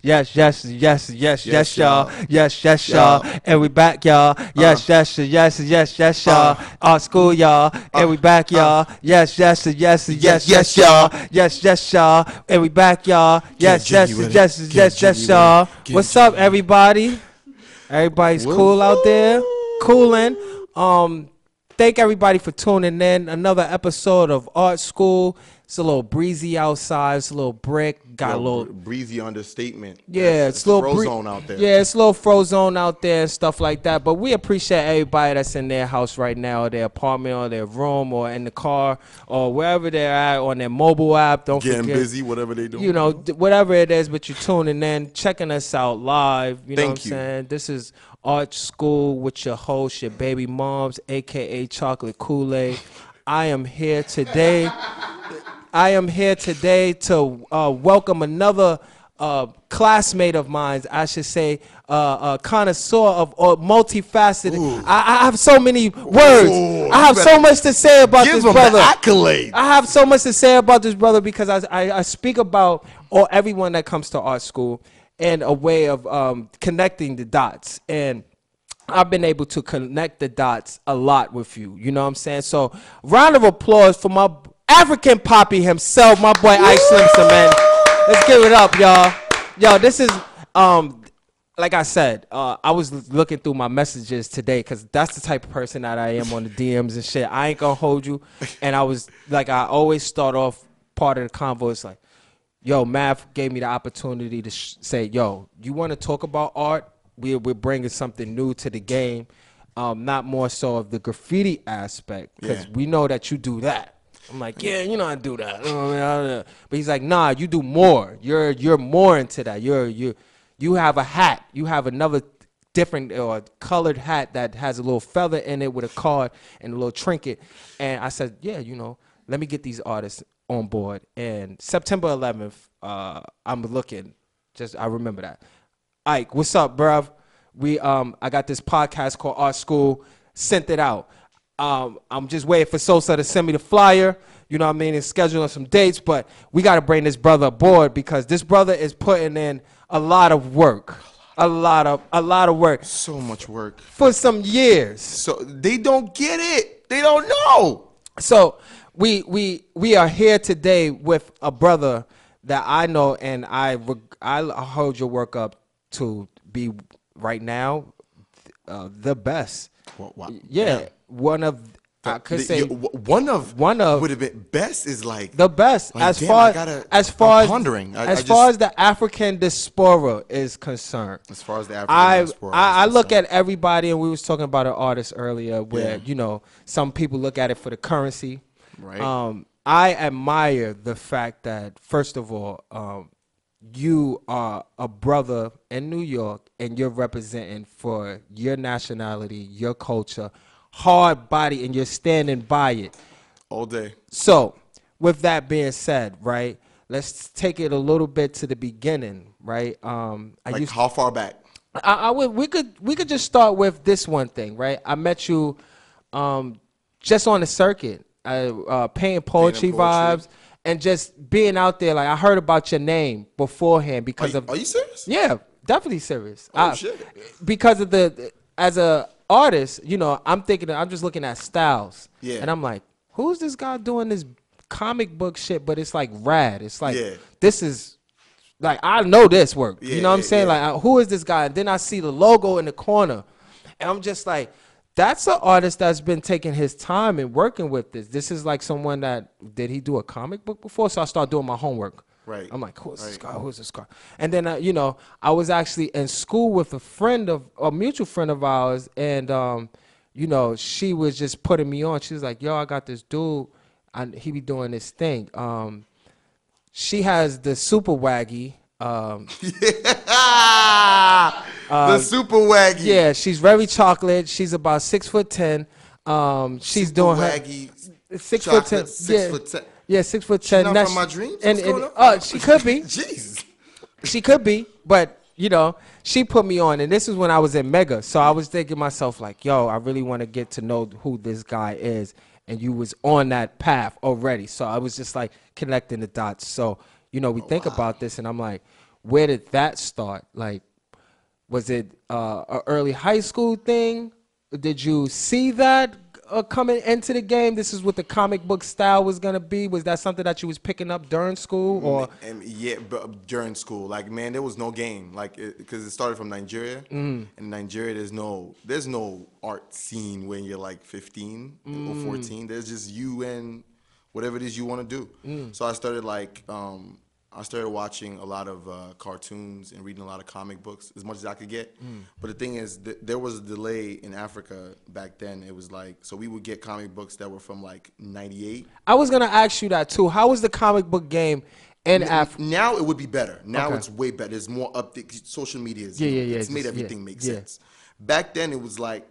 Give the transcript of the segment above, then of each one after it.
Yes, yes, yes, yes, yes, y'all. Yes, yes, y'all. And we back, y'all. Yes, yes, yes, yes, yes, y'all. Our school, y'all. And we back, y'all. Yes, yes, yes, yes, yes, y'all. Yes, yes, y'all. And we back, y'all. Yes, yes, yes, yes, yes, y'all. What's up, everybody? Everybody's cool out there, cooling. Thank everybody for tuning in. Another episode of Art School. It's a little breezy outside. It's a little brick. Got a little breezy understatement. Yeah, it's a little frozone out there. Yeah, it's a little frozone out there and stuff like that. But we appreciate everybody that's in their house right now, or their apartment, or their room, or in the car, or wherever they're at on their mobile app. Don't Getting forget, busy, whatever they do. You know, whatever it is, but you're tuning in, checking us out live. You know what I'm saying? This is Art School with your host, your baby moms, aka Chocolate Kool-Aid. I am here today to welcome another classmate of mine, I should say, a connoisseur of multifaceted. I have so many words. I have so much to say about this brother. Accolade. I have so much to say about this brother because I speak about everyone that comes to art school and a way of connecting the dots. And I've been able to connect the dots a lot with you. You know what I'm saying? So round of applause for my African poppy himself, my boy Ike Slimson, man. Let's give it up, y'all. Yo, this is, like I said, I was looking through my messages today because that's the type of person that I am on the DMs and shit. I ain't gonna hold you. And I was, like, I always start off part of the convo. It's like, yo, Math gave me the opportunity to say, yo, you want to talk about art? We're bringing something new to the game, not more so of the graffiti aspect, because we know that you do that. I'm like, yeah, you know I do that. But he's like, nah, you do more. You're more into that. You have a hat. You have another different or colored hat that has a little feather in it with a card and a little trinket. And I said, yeah, you know, let me get these artists on board. And September 11th, I'm looking. I remember that. Ike, what's up, bruv? I got this podcast called Art School. Sent it out. I'm just waiting for Sosa to send me the flyer. You know what I mean? And scheduling some dates. But we got to bring this brother aboard because this brother is putting in a lot of work. A lot of work. So much work. For some years. So they don't get it. They don't know. So we are here today with a brother that I know, and I hold your work up to be right now the best. Wow. Yeah, one of I could say one of would have been best is like the best like, as damn, far as the African diaspora is concerned. As far as the African diaspora, I look at everybody, and we was talking about an artist earlier, where you know some people look at it for the currency. Right. I admire the fact that first of all, you are a brother in New York and you're representing for your nationality, your culture, hard body, and you're standing by it all day. So with that being said, right, let's take it a little bit to the beginning, right? How far back? We could just start with this one thing, right? I met you just on the circuit, painting poetry vibes. And just being out there, like I heard about your name beforehand because Are you serious? Yeah, definitely serious. Oh shit! Because of as a artist, you know, I'm just looking at styles. Yeah. And I'm like, who's this guy doing this comic book shit? But it's like rad. It's like this is like I know this work. Yeah, you know what I'm saying? Like who is this guy? And then I see the logo in the corner, and I'm just like, that's an artist that's been taking his time and working with this. This is like someone did he do a comic book before? So I start doing my homework. Right. I'm like, who's this guy? Who's this guy? And then, you know, I was actually in school with a mutual friend of ours. And, you know, she was just putting me on. She was like, yo, I got this dude. He be doing this thing. She has the super waggy. The super waggy. Yeah, she's very chocolate. She's about 6'10". She's super doing waggy, her 6'10". 6'10". Yeah, 6'10". She's not from my dreams. And she could be. Jesus. She could be, but you know, she put me on, and this is when I was in Mega. So I was thinking to myself like, yo, I really want to get to know who this guy is, and you was on that path already. So I was just like connecting the dots. So you know, we think about this, and I'm like, where did that start? Like, was it a early high school thing? Did you see that coming into the game? This is what the comic book style was gonna be. Was that something that you was picking up during school, or? And yeah, but during school, like man, there was no game, like because it started from Nigeria. And in Nigeria, there's no art scene when you're like 15 or 14. There's just you and whatever it is you want to do. So I started I started watching a lot of cartoons and reading a lot of comic books as much as I could get. But the thing is, there was a delay in Africa back then. It was like, so we would get comic books that were from like 98. I was going to ask you that too. How was the comic book game in Africa? Now it would be better. Now Okay. it's way better. There's more updates. Social media is, Yeah. it's made everything make sense. Back then it was like,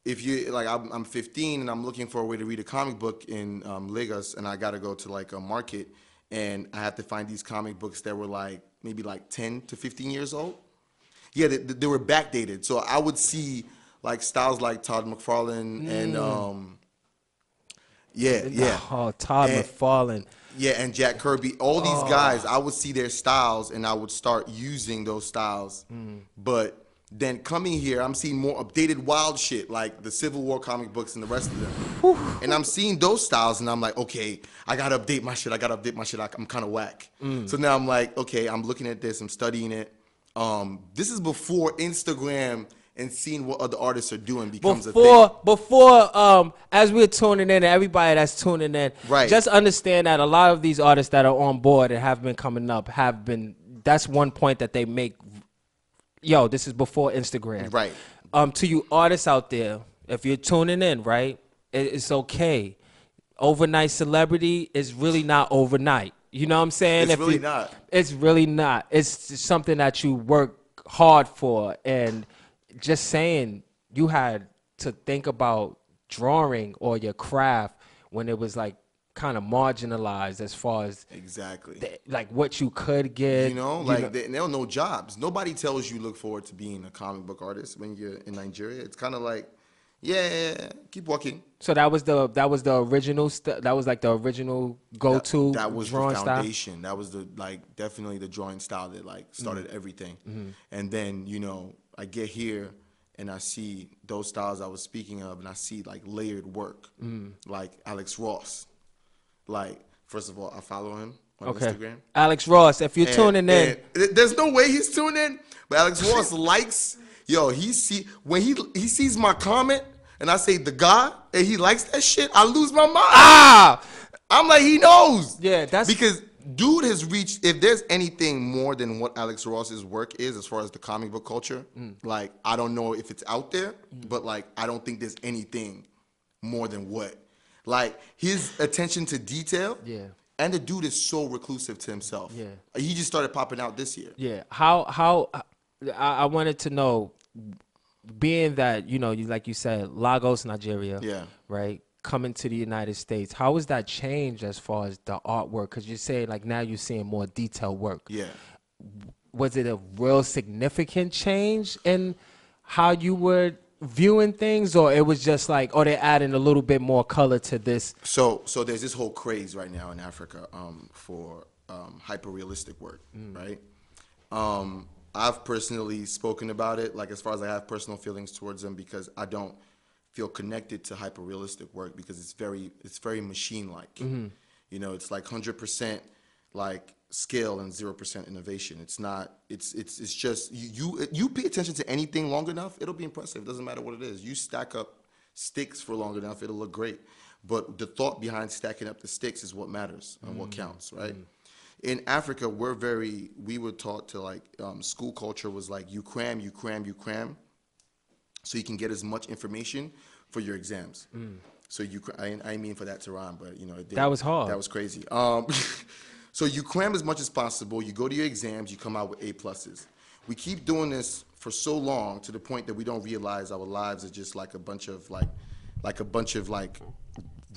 if you like, I'm 15 and I'm looking for a way to read a comic book in Lagos, and I got to go to like a market, and I have to find these comic books that were like maybe like 10 to 15 years old. Yeah, they were backdated. So I would see like styles like Todd McFarlane and Oh, Todd McFarlane. Yeah, and Jack Kirby. All these guys, I would see their styles and I would start using those styles. But then coming here, I'm seeing more updated wild shit like the Civil War comic books and the rest of them. And I'm seeing those styles and I'm like, okay, I gotta update my shit. I'm kind of whack. So now I'm like, okay, I'm looking at this, I'm studying it. This is before Instagram and seeing what other artists are doing becomes a thing. Before, as we're tuning in, everybody that's tuning in, Right. just understand that a lot of these artists that are on board and have been coming up that's one point that they make. Yo, this is before Instagram. Right. To you artists out there, if you're tuning in, right, it's okay. Overnight celebrity is really not overnight. You know what I'm saying? It's really not. It's really not. It's just something that you work hard for. And just saying, you had to think about drawing or your craft when it was like kind of marginalized as far as Exactly. like what you could get. You know, like there are no jobs. Nobody tells you look forward to being a comic book artist when you're in Nigeria. It's kind of like, yeah, keep walking. So that was the original that was like the original go-to That was drawing the style. foundation. That was the definitely the drawing style that like started everything. And then I get here and I see those styles I was speaking of, and I see like layered work, like Alex Ross. Like, first of all, I follow him on Instagram. Alex Ross, if you're tuning in. There's no way he's tuning in, but Alex Ross likes, when he sees my comment and I say the guy and he likes that shit, I lose my mind. I'm like, he knows. Yeah, that's because dude has reached, if there's anything more than what Alex Ross's work is as far as the comic book culture, like, I don't know if it's out there, but like, I don't think there's anything more than what. Like, his attention to detail, and the dude is so reclusive to himself. Yeah, he just started popping out this year. Yeah, how I wanted to know, being that you like you said, Lagos, Nigeria, right, coming to the United States, how was that change as far as the artwork? Because you're saying like now you're seeing more detailed work. Yeah, was it a real significant change in how you were viewing things, or it was just like, they're adding a little bit more color to this? So there's this whole craze right now in Africa for hyper realistic work, right? I've personally spoken about it, like as far as I have personal feelings towards them, because I don't feel connected to hyper realistic work because it's very machine like. It's like 100% like skill and 0% innovation. It's not. It's just you pay attention to anything long enough, it'll be impressive. It doesn't matter what it is. You stack up sticks for long enough, it'll look great. But the thought behind stacking up the sticks is what matters and what counts, right? In Africa, we were taught to like school culture was like you cram, so you can get as much information for your exams. So I mean for that to rhyme, but that was hard. That was crazy. So you cram as much as possible. You go to your exams. You come out with A+. We keep doing this for so long to the point that we don't realize our lives are just like a bunch of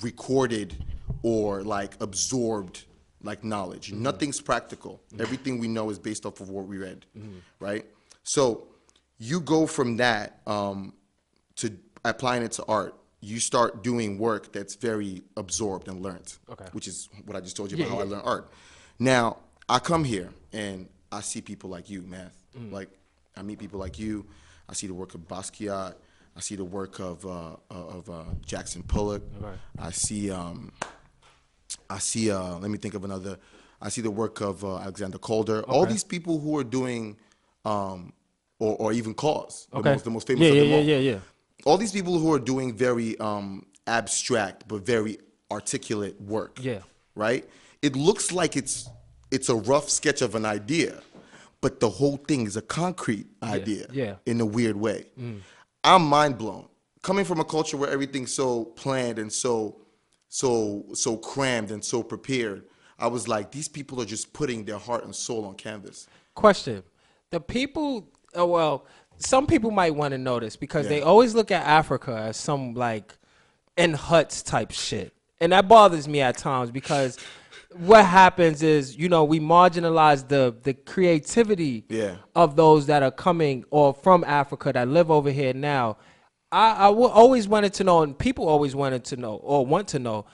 recorded or like absorbed like knowledge. Nothing's practical. Everything we know is based off of what we read, right? So you go from that to applying it to art. You start doing work that's very absorbed and learned, which is what I just told you about how I learned art. Now, I come here, and I see people like you, Math. Like, I meet people like you. I see the work of Basquiat. I see the work of Jackson Pollock. Right. I see let me think of another. I see the work of Alexander Calder. All these people who are doing, or even Cause, the most famous of them all. Yeah. All these people who are doing very abstract but very articulate work. Yeah. Right? It looks like it's a rough sketch of an idea, but the whole thing is a concrete idea. Yeah. In a weird way. I'm mind blown. Coming from a culture where everything's so planned and so crammed and so prepared, I was like, these people are just putting their heart and soul on canvas. Question: the people, some people might want to know this because Yeah. they always look at Africa as some like in huts type shit, and that bothers me at times because what happens is, we marginalize the creativity of those that are coming or from Africa that live over here now. I always wanted to know, and people always wanted to know or want to know,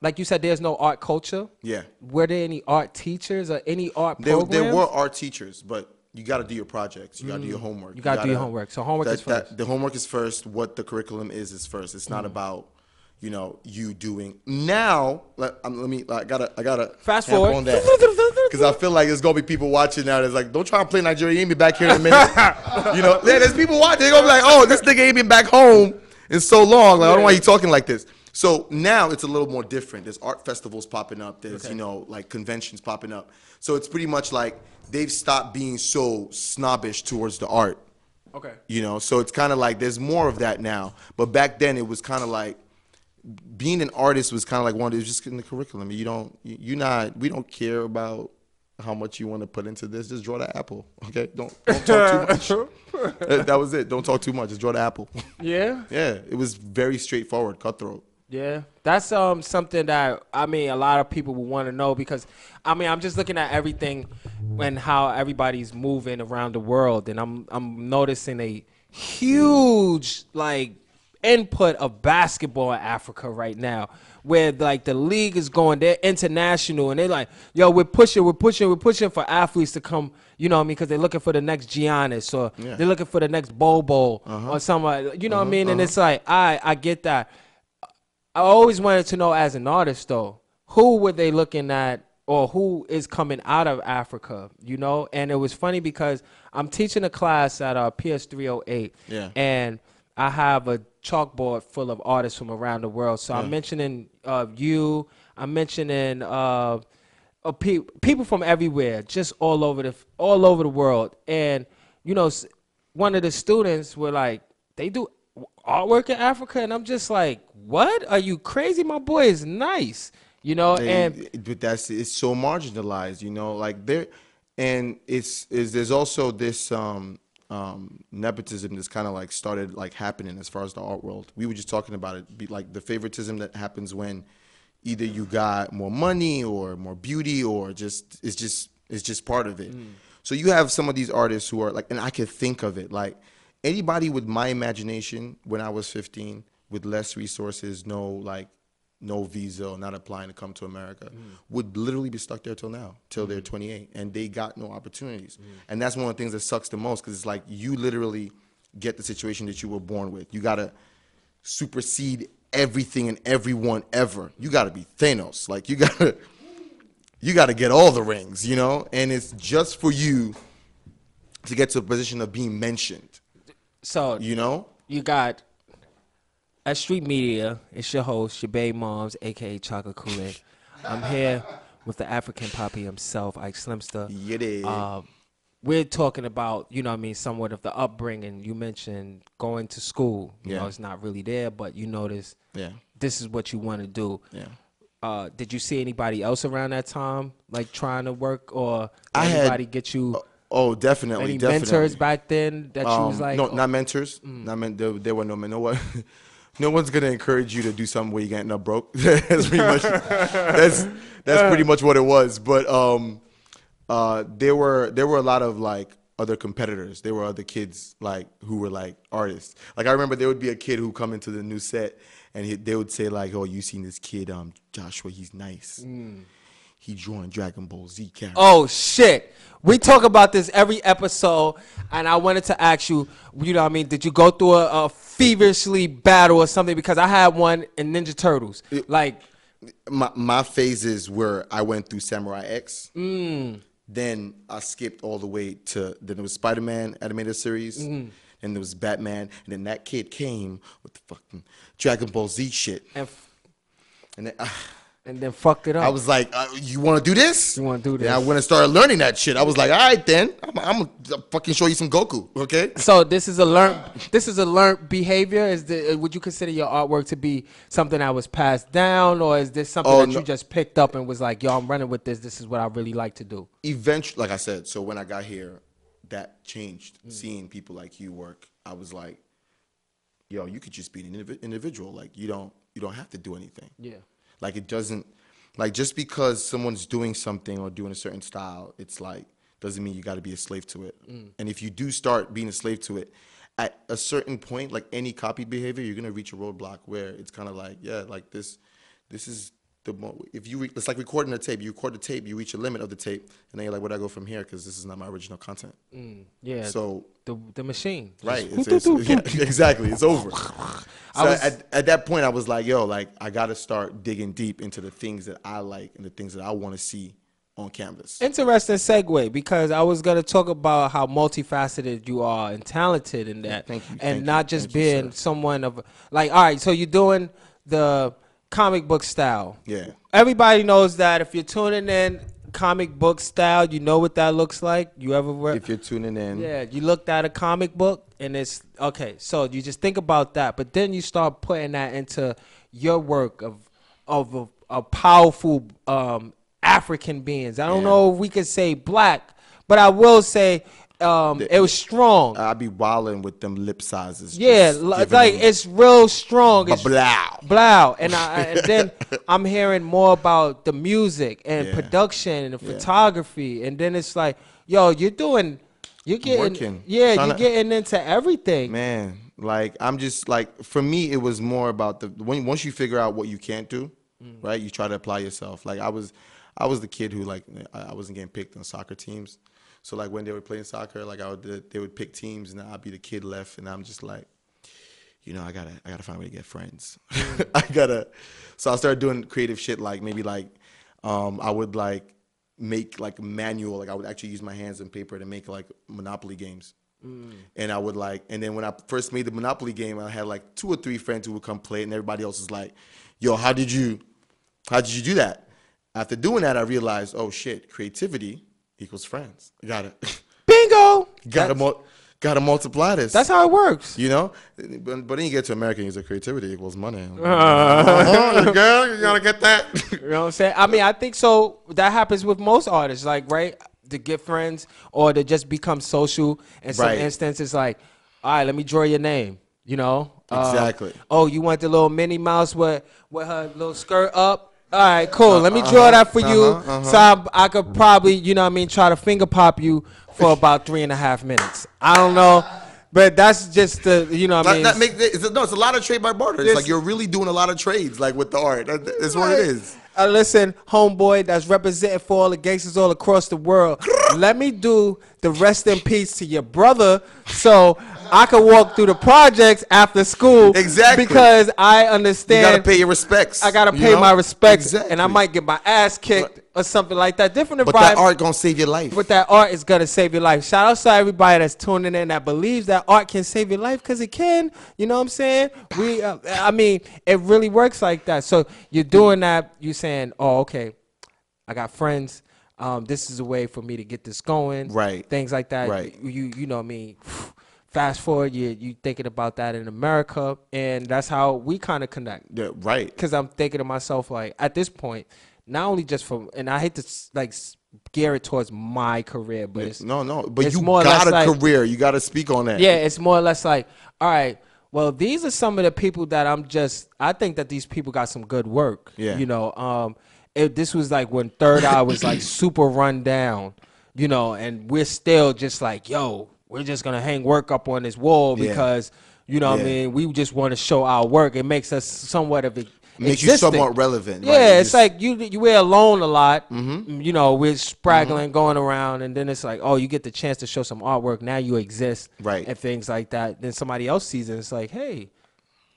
like you said, there's no art culture. Yeah. Were there any art teachers or any art programs? There were art teachers, but you got to do your projects. You got to do your homework. You got to do your homework. So homework is first. The homework is first. What the curriculum is first. It's not about, you doing now. I gotta fast forward on that because I feel like there's gonna be people watching now that's like, don't try and play Nigeria. You ain't be back here in a minute. There's people watching. They're gonna be like, oh, this nigga ain't been back home in so long. Like, I don't know why he talking like this. So now it's a little more different. There's art festivals popping up. There's like conventions popping up. So it's pretty much like they've stopped being so snobbish towards the art. Okay. So it's kind of like there's more of that now. But back then it was kind of like being an artist was kind of like one. It was just in the curriculum. We don't care about how much you want to put into this. Just draw the apple. Okay. Don't talk too much. That was it. Don't talk too much. Just draw the apple. Yeah. Yeah. It was very straightforward, cutthroat. Yeah, that's something that a lot of people would want to know because I'm just looking at everything and how everybody's moving around the world, and I'm noticing a huge like input of basketball in Africa right now, where like the league is going, they're international, and they're like, yo, we're pushing for athletes to come, because they're looking for the next Giannis or they're looking for the next Bobo or somebody, what I mean, and it's like I get that. I always wanted to know as an artist, though, who were they looking at or who is coming out of Africa, And it was funny because I'm teaching a class at PS 308, and I have a chalkboard full of artists from around the world. So I'm mentioning you. I'm mentioning people from everywhere, just all over the world. And, one of the students were like, they do artwork in Africa, and I'm just like, what? Are you crazy? My boy is nice, but it's so marginalized, like there, and there's also this nepotism that's kind of like started like happening as far as the art world. We were just talking about it, like the favoritism that happens when either you got more money or more beauty or it's just part of it. So you have some of these artists who are like, and I could think of it like, anybody with my imagination when I was 15, with less resources, no visa, not applying to come to America, would literally be stuck there till they're 28, and they got no opportunities. And that's one of the things that sucks the most, because it's like you literally get the situation that you were born with. You gotta supersede everything and everyone ever. You gotta be Thanos. Like you gotta get all the rings, and it's just for you to get to a position of being mentioned. So you got S.STREET Media. It's your host, your baby moms, aka Chocolate Kool-Aid. I'm here with the African poppy himself, Ike Slimster. Yeah. We're talking about, somewhat of the upbringing. You mentioned going to school. You know, it's not really there, but you notice this is what you want to do. Yeah. Did you see anybody else around that time, like trying to work, or did anybody get you? Oh, definitely. Any mentors back then that you was like? No, not mentors. There were no men. No one's gonna encourage you to do something where you end up broke. That's pretty much. That's pretty much what it was. But there were a lot of like other competitors. There were other kids like who were like artists. Like I remember there would be a kid who come into the new set and they would say like, "Oh, you seen this kid, Joshua? He's nice." he drawing Dragon Ball Z characters. Oh shit. We talk about this every episode, and I wanted to ask you, you know what I mean, did you go through a feverishly battle or something? Because I had one in Ninja Turtles. Like my phases where I went through Samurai X. Then I skipped all the way to, then it was Spider-Man animated series. And there was Batman. And then that kid came with the fucking Dragon Ball Z shit. And then fucked it up. I was like, you want to do this? You want to do this? And I went and started learning that shit. I was like, all right, then. I'm going to fucking show you some Goku, okay? So this is a learned behavior? Would you consider your artwork to be something that was passed down? Or is this something that you just picked up and was like, yo, I'm running with this. This is what I really like to do? Eventually, like I said, so when I got here, that changed. Seeing people like you work, I was like, yo, you could just be an individual. Like, you don't have to do anything. Yeah. Like, it doesn't, like, just because someone's doing something or doing a certain style, it's like, doesn't mean you got to be a slave to it. And if you do start being a slave to it, at a certain point, like any copy behavior, you're going to reach a roadblock where it's kind of like, yeah, like this is if you, it's like recording a tape. You record the tape, you reach a limit of the tape, and then you're like, where do I go from here? Because this is not my original content. Yeah. So the machine. Right. Yeah, exactly. It's over. So at that point, I was like, yo, like, I got to start digging deep into the things that I like and the things that I want to see on canvas. Interesting segue, because I was going to talk about how multifaceted you are and talented in that. Thank you. And not just being someone of, like, all right, so you're doing the comic book style. Yeah. Everybody knows that. If you're tuning in, comic book style, you know what that looks like. You ever if you're tuning in, yeah, you looked at a comic book and it's okay. So you just think about that, but then you start putting that into your work of a powerful African beings. I don't know if we could say black, but I will say it was strong. I be wilding with them lip sizes. Yeah, like it's real strong. It's blow. And then I'm hearing more about the music and production and the photography. And then it's like, yo, you're getting into everything. Man, like, I'm just like, for me, it was more about once you figure out what you can't do, right? You try to apply yourself. Like, I was the kid who, like, I wasn't getting picked on soccer teams. So, like, when they were playing soccer, like, they would pick teams, and I'd be the kid left, and I'm just like, you know, I gotta find a way to get friends. So I started doing creative shit, like, maybe, like, I would, like, make, like, a manual. Like, I would actually use my hands and paper to make, like, Monopoly games. And I would, like, and then when I first made the Monopoly game, I had, like, 2 or 3 friends who would come play, and everybody else was like, yo, how did you do that? After doing that, I realized, oh, shit, creativity equals friends. Got it. Bingo. Gotta multiply this. That's how it works. You know? But then you get to American music, creativity equals money. Girl, you gotta get that. You know what I'm saying? I mean, I think so. That happens with most artists, like, right? To get friends or to just become social. In some instances, like, all right, let me draw your name. You know? Exactly. Oh, you want the little Minnie Mouse with her little skirt up? All right, cool. Let me draw that for you. So I could probably, you know what I mean, try to finger pop you for about 3.5 minutes. I don't know. But that's just the, you know what I mean? It's a lot of trade by barter. It's like you're really doing a lot of trades, like, with the art. That's what it is. Listen, homeboy that's representing for all the gangsters all across the world. Let me do the rest in peace to your brother so I can walk through the projects after school. Exactly. Because I understand. You got to pay your respects. I got to pay my respects. Exactly. And I might get my ass kicked or something like that. Different environment. But that art going to save your life. But that art is going to save your life. Shout out to everybody that's tuning in that believes that art can save your life, because it can. You know what I'm saying? I mean, it really works like that. So you're doing that. You're saying, oh, okay, I got friends. This is a way for me to get this going. Right. Things like that. Right. You know what I mean? Fast forward, you thinking about that in America, and that's how we kind of connect. Yeah, right. Because I'm thinking to myself, like, at this point, not only just from, and I hate to, like, gear it towards my career, but it's but it's you more got a like, career. You got to speak on that. Yeah, it's more or less like, all right, well, these are some of the people that I think that these people got some good work. Yeah. You know, this was like when Third Eye was like super run down, you know, and we're still just like, yo, we're just going to hang work up on this wall because, you know what I mean, we just want to show our work. It makes us somewhat of Makes you somewhat relevant. Yeah, right? it's like you wear alone a lot. You know, we're spraggling, going around, and then it's like, oh, you get the chance to show some artwork. Now you exist, Right. and things like that. Then somebody else sees it. It's like, hey,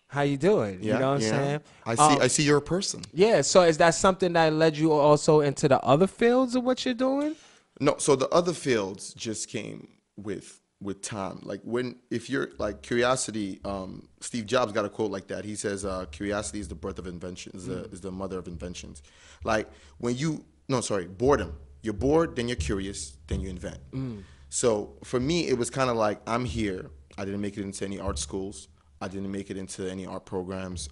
how you doing? Yeah, You know what I'm saying? I see you're a person. Yeah. So is that something that led you also into the other fields of what you're doing? No, so the other fields just came with time. Like if you're like curiosity, Steve Jobs got a quote like that. He says, "Curiosity is the birth of invention, is the mother of inventions." Like boredom. You're bored, then you're curious, then you invent. So for me, it was kind of like I'm here. I didn't make it into any art schools. I didn't make it into any art programs.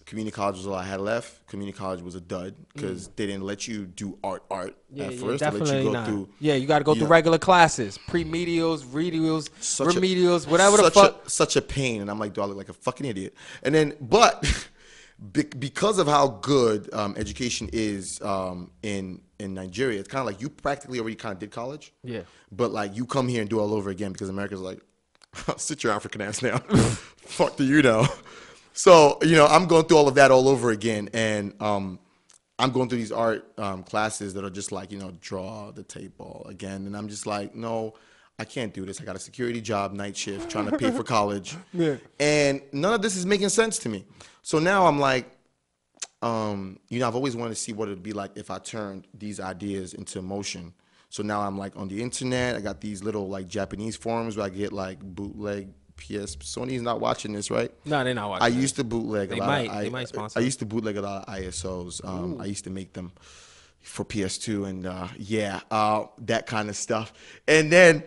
Community college was all I had left. Community college was a dud because they didn't let you do art at first. They let you go through. Yeah, you got to go through regular classes, pre-medials, remedials, whatever the fuck. Such a pain, and I'm like, do I look like a fucking idiot? And then, but because of how good education is in Nigeria, it's kind of like you practically already kind of did college. Yeah. But like you come here and do it all over again because America's like, sit your African ass down. Fuck do you know? So, I'm going through all of that all over again. And I'm going through these art classes that are just like, draw the table again. And I'm just like, no, I can't do this. I got a security job, night shift, trying to pay for college. Yeah. And none of this is making sense to me. So now I'm like, I've always wanted to see what it would be like if I turned these ideas into motion. So now I'm like on the internet. I got these little like Japanese forums where I get like bootleg Sony's not watching this, right? No, they're not watching. I used to bootleg a lot. They might sponsor. I used to bootleg a lot of ISOs. I used to make them for PS2 and that kind of stuff. And then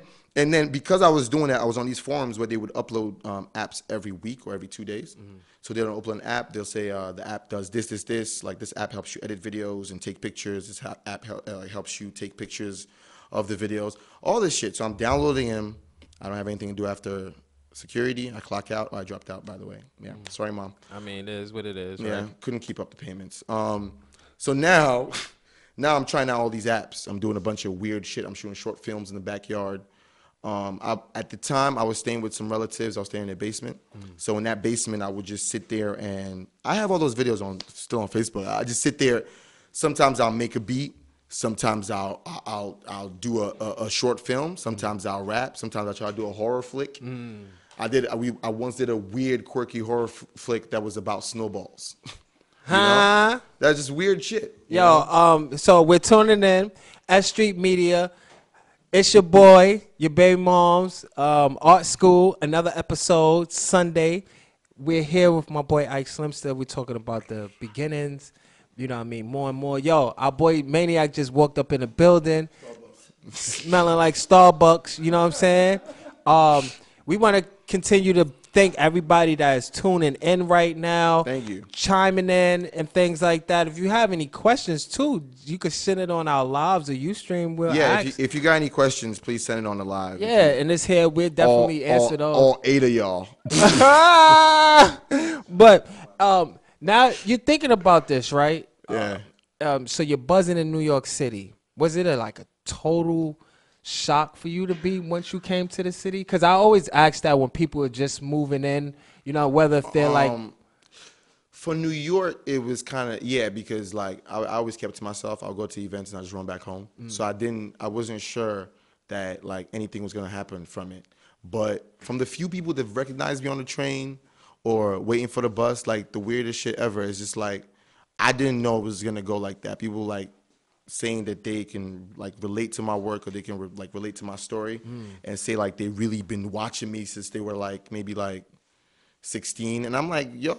because I was doing that, I was on these forums where they would upload apps every week or every 2 days. So they don't upload an app. They'll say the app does this. Like this app helps you edit videos and take pictures. This app helps you take pictures of the videos. All this shit. So I'm downloading them. I don't have anything to do after security. I clock out. I dropped out, by the way. Yeah. Sorry, Mom. I mean, it is what it is. Yeah. Right? Couldn't keep up the payments. So now I'm trying out all these apps. I'm doing a bunch of weird shit. I'm shooting short films in the backyard. At the time, I was staying with some relatives. I was staying in their basement. So in that basement, I would just sit there, and I have all those videos still on Facebook. I just sit there. Sometimes I'll make a beat. Sometimes I'll do a short film. Sometimes I'll rap. Sometimes I try to do a horror flick. I once did a weird, quirky horror flick that was about snowballs. That's just weird shit. So we're tuning in S.STREET Media. It's your boy, your baby mom's art school. Another episode Sunday. We're here with my boy Ike Slimster. We're talking about the beginnings. You know what I mean? More and more. Yo, our boy Maniac just walked up in the building, smelling like Starbucks. You know what I'm saying? We want to continue to thank everybody that is tuning in right now. Thank you. Chiming in and things like that. If you have any questions, too, you could send it on our lives or Ustream. We'll ask. If you got any questions, please send it on the live. Yeah, and this here, we'll definitely answer those. All 8 of y'all. But now you're thinking about this, right? Yeah. So you're buzzing in New York City. Was it a total shock for you to be once you came to the city? Because I always ask that when people are just moving in, whether if they're For New York, it was kind of, because I always kept to myself. I'll go to events and I just run back home. So I wasn't sure that anything was going to happen from it. But from the few people that recognized me on the train or waiting for the bus, the weirdest shit ever is just I didn't know it was going to go like that. People saying that they can relate to my work or they can relate to my story and say they really been watching me since they were maybe 16. And I'm like, yo,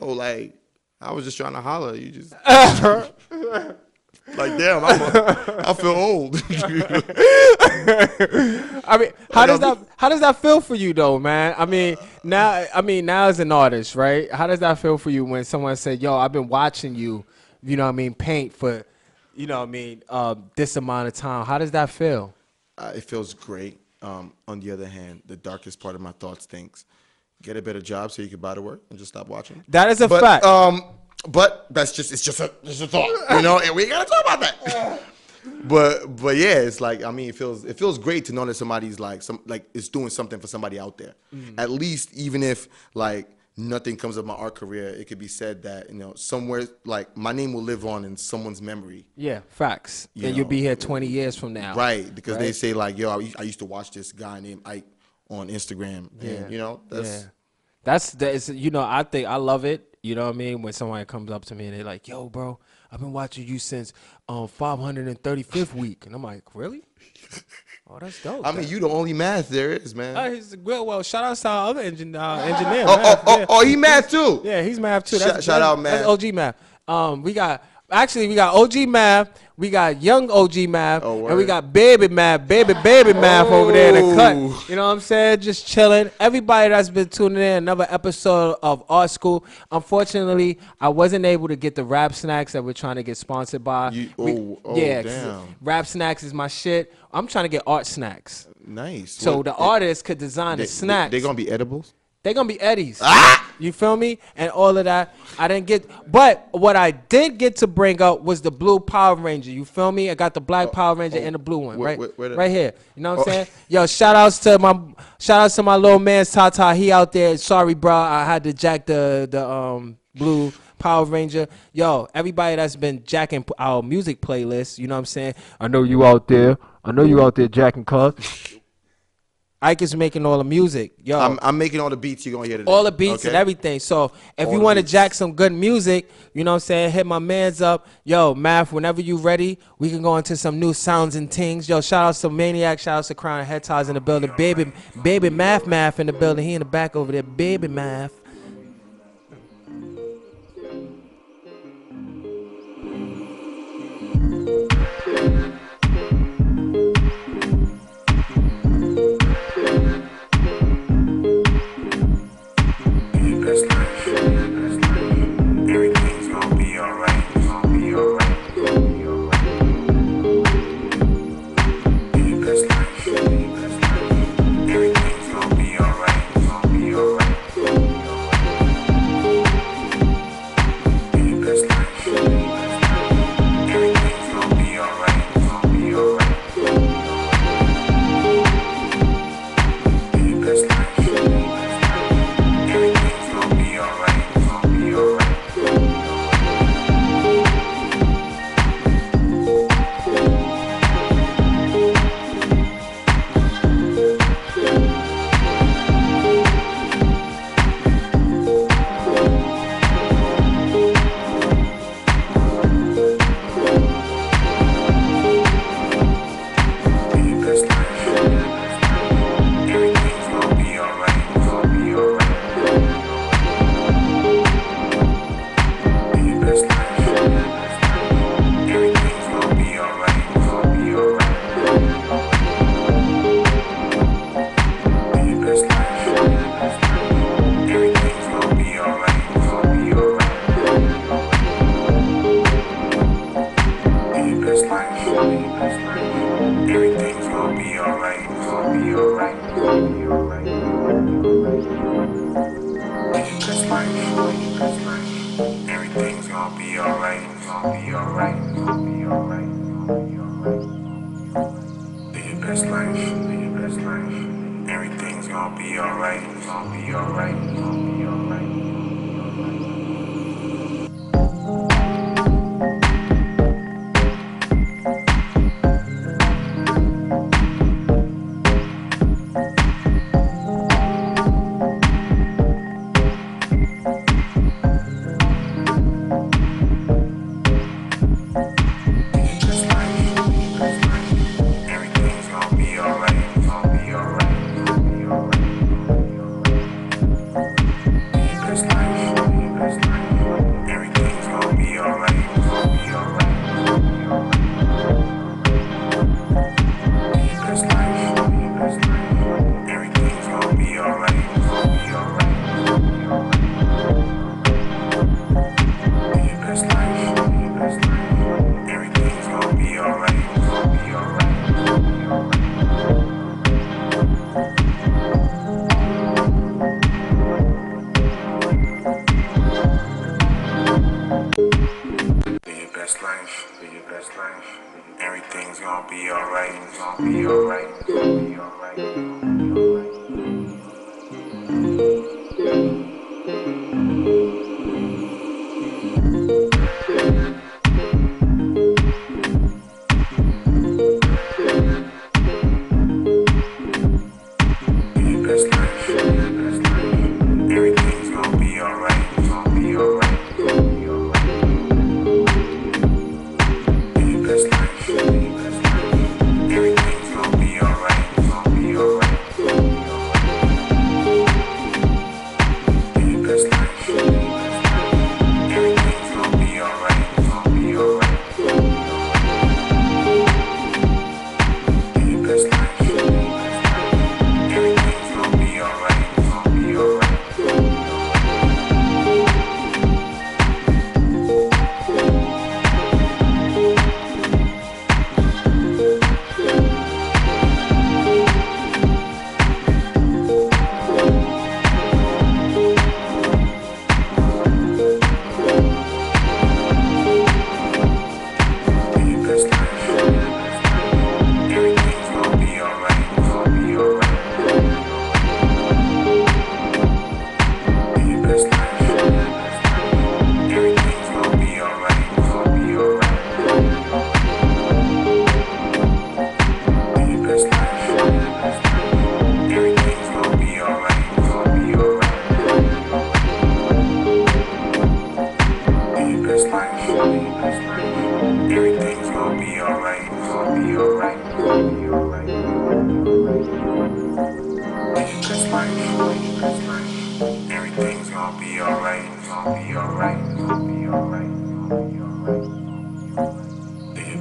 I was just trying to holler. You just damn, I feel old. I mean, how does that feel for you though, man? Now as an artist, right? How does that feel for you when someone said, yo, I've been watching you, paint for this amount of time? How does that feel? It feels great. On the other hand, the darkest part of my thoughts thinks, get a better job so you can buy the work and just stop watching. That is a fact. But it's just a thought, and we gotta talk about that. But yeah, it's it feels great to know that somebody's is doing something for somebody out there. At least even if nothing comes of my art career, it could be said that, somewhere, like, my name will live on in someone's memory. Yeah, facts. You And you'll know. be here 20 years from now. Right, because they right? say, like, yo, I used to watch this guy named Ike on Instagram. And, that's... That's I think I love it. You know what I mean? When somebody comes up to me and they're like, yo, bro, I've been watching you since 535th week. And I'm like, really? Oh, that's dope. I mean, you the only math there is, man. Well, shout out to our other engineer. Oh, he math too. Yeah, he's math too. Shout out, Math. That's OG math. We got OG math. We got young OG math, and we got baby math, baby math over there in the cut. You know what I'm saying? Just chilling. Everybody that's been tuning in, another episode of Art School. Unfortunately, I wasn't able to get the rap snacks that we're trying to get sponsored by. Damn. Rap snacks is my shit. I'm trying to get art snacks. Nice. So the artist could design the snacks. They're gonna be edibles. They're going to be Eddies. You feel me? And all of that. I didn't get. But what I did get to bring up was the blue Power Ranger. You feel me? I got the black Power Ranger and the blue one. Right here. You know what I'm saying? Yo, shout outs to my little man, Tata. He out there. Sorry, bro. I had to jack the blue Power Ranger. Yo, everybody that's been jacking our music playlist. You know what I'm saying? I know you out there jacking cuz. Ike is making all the music. Yo, I'm making all the beats you're going to hear today. All the beats and everything. So if you want to jack some good music, you know what I'm saying, hit my mans up. Yo, Math, whenever you ready, we can go into some new sounds and things. Yo, shout out to Maniac. Shout out to Crown and Head Ties in the building. Baby Math in the building. He in the back over there. Baby Math.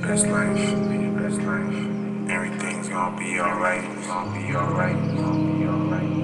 best life. Live your best life. Everything's gonna be alright. It's gonna be alright. It's gonna be alright.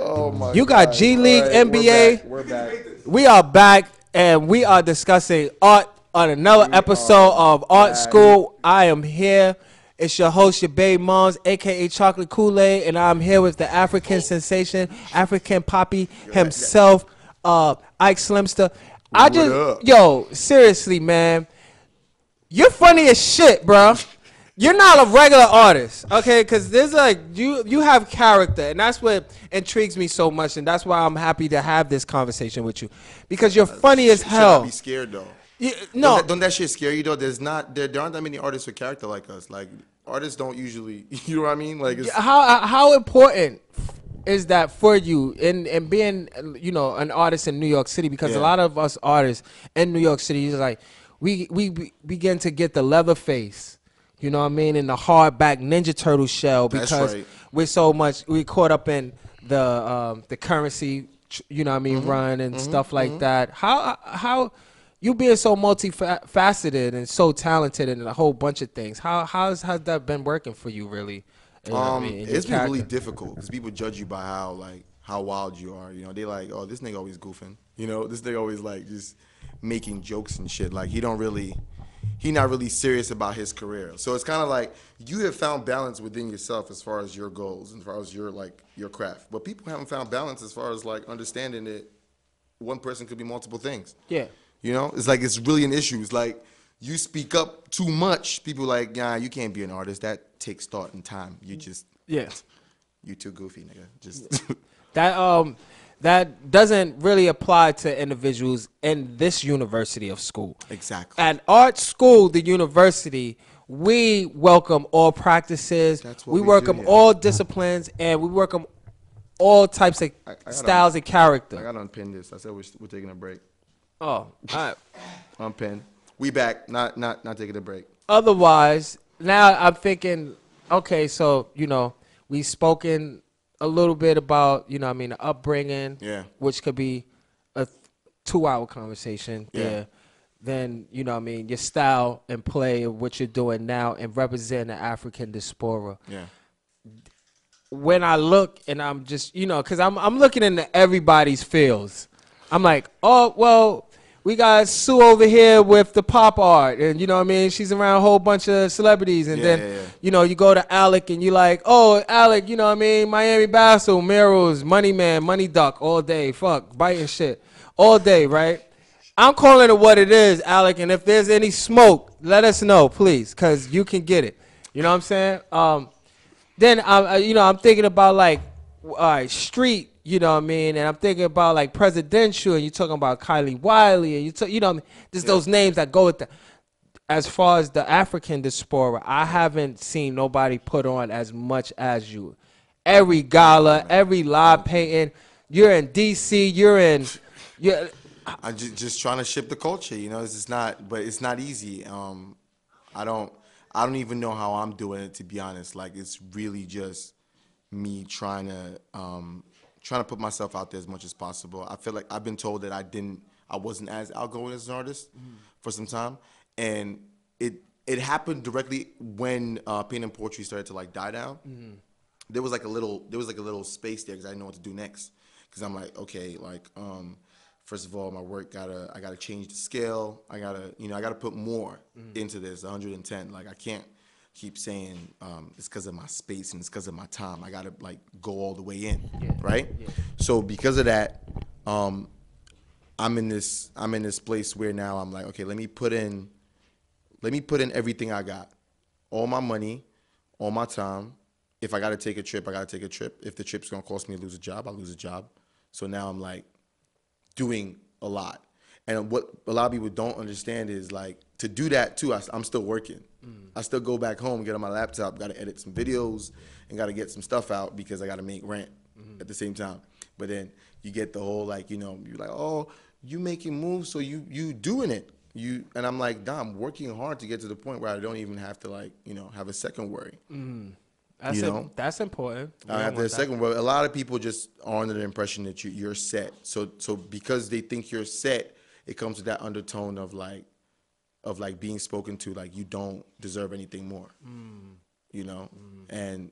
Oh my You got God. G League, All right, NBA. We're back. We are back, and we are discussing art on another episode of Art School. I am here. It's your host, your babe moms, aka Chocolate Kool-Aid, and I'm here with the African sensation, African Poppy himself, Ike Slimster. Seriously, man, you're funny as shit, bro. You're not a regular artist, okay? Because there's like you have character, and that's what intrigues me so much, and that's why I'm happy to have this conversation with you, because you're funny as hell. Should I be scared though? No, Don't that shit scare you though? There aren't that many artists with character like us. Like artists don't usually, you know what I mean? Like it's, how important is that for you in being an artist in New York City? Because a lot of us artists in New York City is like we begin to get the leather face. You know what I mean? In the hardback Ninja Turtle shell, because we're caught up in the currency, run and stuff like that. How you being so multifaceted and so talented in a whole bunch of things? Has that been working for you really? It's been really difficult because people judge you by how wild you are. You know, they like, oh, this nigga always goofing. You know, this nigga always like just making jokes and shit. Like he not really serious about his career. So it's kind of like you have found balance within yourself as far as your goals and as far as your craft. But people haven't found balance as far as like understanding that one person could be multiple things. Yeah. You know, it's like it's really an issue. It's like you speak up too much. People like, nah, you can't be an artist. That takes thought and time. You just you too goofy, nigga. Just that doesn't really apply to individuals in this university of school. Exactly. At Art School, the university, we welcome all practices. We welcome all disciplines, and we welcome all types of styles and character. I got to unpin this. I said we're taking a break. Oh, all right. Unpin. We back. Not taking a break. Otherwise, now I'm thinking, okay, so, we spoken a little bit about, the upbringing, which could be a 2-hour conversation. Yeah. Then, your style and play of what you're doing now and represent the African diaspora. Yeah. When I look and I'm just, because I'm looking into everybody's fields. I'm like, oh, well, we got Sue over here with the pop art, and she's around a whole bunch of celebrities, and you go to Alec and you like, oh, Alec, Miami Bassel, Mirrors, Money Man, Money Duck, all day, biting shit, all day, right? I'm calling it what it is, Alec, and if there's any smoke, let us know, please, because you can get it. You know what I'm saying? Then I'm thinking about like, all right, street. You know what I mean? And I'm thinking about like presidential, and you're talking about Kylie Wiley, and there's those names that go with that. As far as the African diaspora, I haven't seen nobody put on as much as you. Every gala, every live painting, you're in DC, I'm just trying to ship the culture, it's not easy. I don't even know how I'm doing it, to be honest. Like it's really just me trying to put myself out there as much as possible. I feel like I've been told that I wasn't as outgoing as an artist for some time, and it happened directly when paint and poetry started to like die down. There was like a little space there because I didn't know what to do next. Because I'm like, okay, like first of all, my work I gotta change the scale. I gotta put more into this 110. Like I can't keep saying it's because of my space and it's because of my time. I gotta like go all the way in, right? Yeah. So because of that, I'm in this place where now I'm like, okay, let me put in everything I got, all my money, all my time. If I gotta take a trip, I gotta take a trip. If the trip's gonna cost me to lose a job, I'll lose a job. So now I'm like doing a lot. And what a lot of people don't understand is like to do that too, I'm still working. I still go back home, get on my laptop, got to edit some videos and got to get some stuff out because I got to make rent at the same time. But then you get the whole like, you're like, oh, you making moves, so you doing it. And I'm like, nah, I'm working hard to get to the point where I don't even have to like, have a second worry. That's important. I have the second worry. A lot of people just are under the impression that you're set. So because they think you're set, it comes to that undertone of being spoken to like you don't deserve anything more. And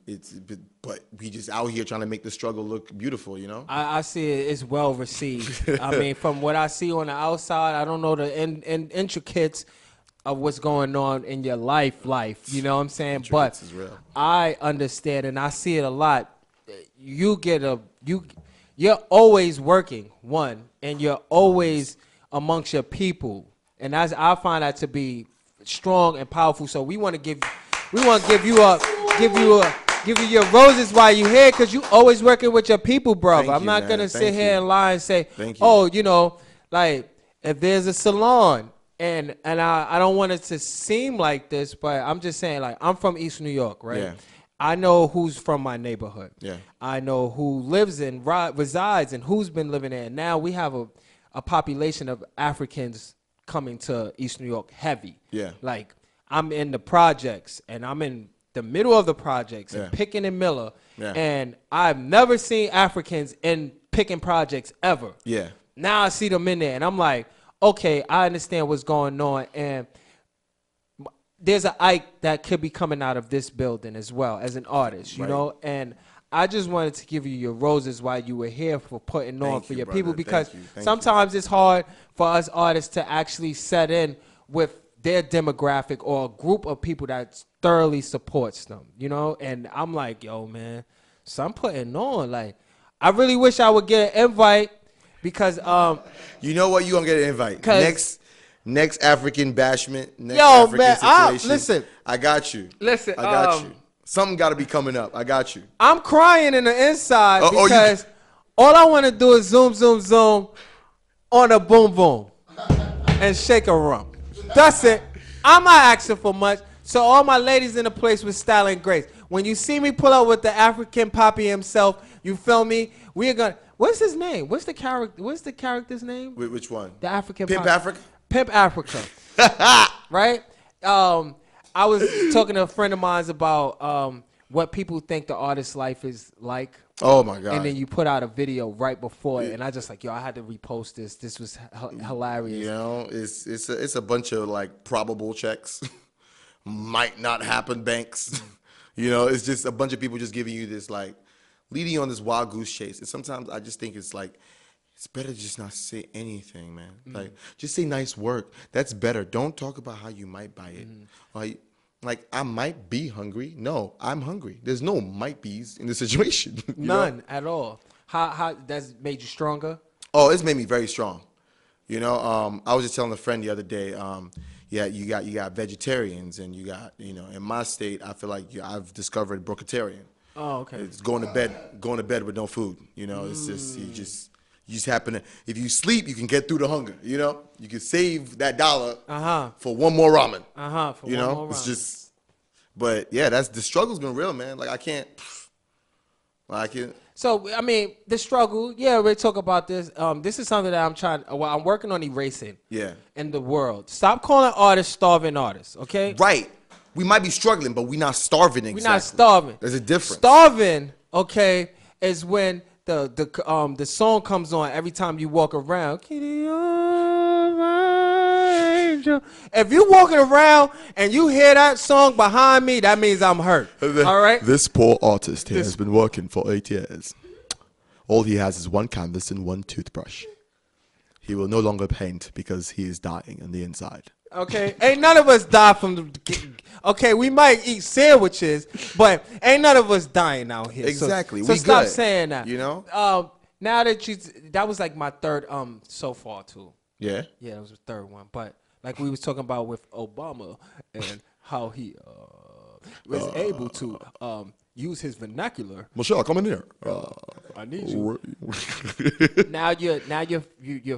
but we just out here trying to make the struggle look beautiful, I see it's well received. I mean, from what I see on the outside, I don't know the intricates of what's going on in your life, you know what I'm saying? But is real. I understand and I see it a lot. You're always working, and you're always amongst your people. And I find that to be strong and powerful. So we want to give you your roses while you're here, because you always working with your people, brother. I'm not gonna sit here and lie and say, oh, like if there's a salon and I don't want it to seem like this, but I'm just saying, like, I'm from East New York, right? Yeah. I know who's from my neighborhood. Yeah. I know who lives and resides and who's been living there. And now we have a population of Africans coming to East New York heavy. Yeah. Like, I'm in the projects, and I'm in the middle of the projects, and Picking and Miller, and I've never seen Africans in Picking projects ever. Yeah. Now I see them in there, and I'm like, okay, I understand what's going on, and there's an Ike that could be coming out of this building as well as an artist, you know, and I just wanted to give you your roses while you were here for putting on for your people, because sometimes it's hard for us artists to actually set in with their demographic or a group of people that thoroughly supports them, and I'm like, yo, man, so I'm putting on. Like, I really wish I would get an invite, because you know what, you gonna get an invite next African bashment, next yo, African man, situation. listen, I got you. Listen, I got you. Something got to be coming up. I got you. I'm crying in the inside because all I want to do is zoom, zoom, zoom on a boom, boom and shake a rump. That's it. I'm not asking for much. So all my ladies in the place with style and grace. When you see me pull up with the African Poppy himself, you feel me? We're gonna. What's his name? What's the character's name? Which one? The African Pimp Poppy. Africa. Pimp Africa. Right? I was talking to a friend of mine about what people think the artist's life is like. Oh my God! And then you put out a video right before it, and I just like, yo, I had to repost this. This was hilarious. It's a bunch of like probable checks, might not happen banks. It's just a bunch of people just giving you this like, leading you on this wild goose chase. And sometimes I just think it's like, it's better to just not say anything, man. Like, just say nice work. That's better. Don't talk about how you might buy it. Like, I might be hungry. No, I'm hungry. There's no might be's in the situation. None at all. How that's made you stronger? Oh, it's made me very strong. I was just telling a friend the other day, you got vegetarians, and you got, in my state, I feel like I've discovered brocatarian. Oh, okay. It's going to bed with no food. It's just, you just happen to, if you sleep, you can get through the hunger, You can save that $1 for one more ramen. For one more ramen. It's just, but yeah, the struggle's been real, man. Like, I can't. So, I mean, the struggle, we talk about this. This is something that I'm working on erasing in the world. Stop calling artists starving artists, okay? Right. We might be struggling, but we're not starving exactly. We're not starving. There's a difference. Starving okay, is when the song comes on every time you walk around. Kitty, angel. If you walking around and you hear that song behind me, that means I'm hurt. All right. This poor artist here This- has been working for 8 years. All he has is one canvas and one toothbrush. He will no longer paint because he is dying on the inside. Okay, ain't none of us die from the. Okay, we might eat sandwiches, but ain't none of us dying out here. Exactly, So we stop good, saying that. you know? Now that was like my third so far too. Yeah. Yeah, it was the third one. But like we was talking about with Obama and how he was able to use his vernacular. Michelle, come in here. I need you. now you're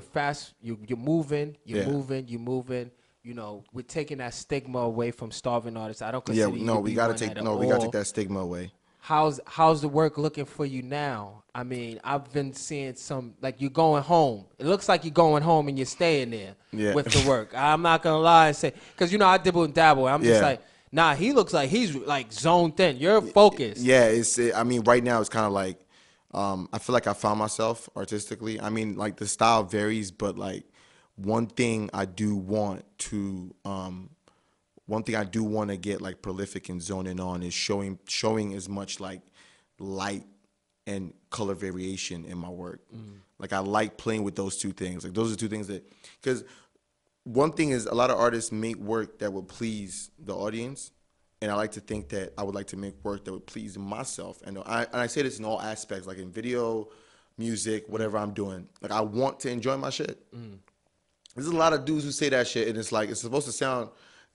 fast. You're moving. You're moving. You know, we're taking that stigma away from starving artists. I don't consider you to we be gotta one take at we gotta all. take that stigma away. How's the work looking for you now? I mean, I've been seeing some, like, you're going home. It looks like you're going home and you're staying there with the work. I'm not gonna lie and say, because I dibble and dabble. I'm just like, nah, he looks like he's like zoned in. You're focused. Yeah, I mean, right now it's kind of like, I feel like I found myself artistically. I mean, like the style varies, but like one thing I do want to get like prolific and zoning on is showing as much like light and color variation in my work. Like I like playing with those two things. Like those are two things because one thing is a lot of artists make work that would please the audience. And I like to think that I would like to make work that would please myself. And I say this in all aspects, like in video, music, whatever I'm doing. Like I want to enjoy my shit. There's a lot of dudes who say that shit, and it's like it's supposed to sound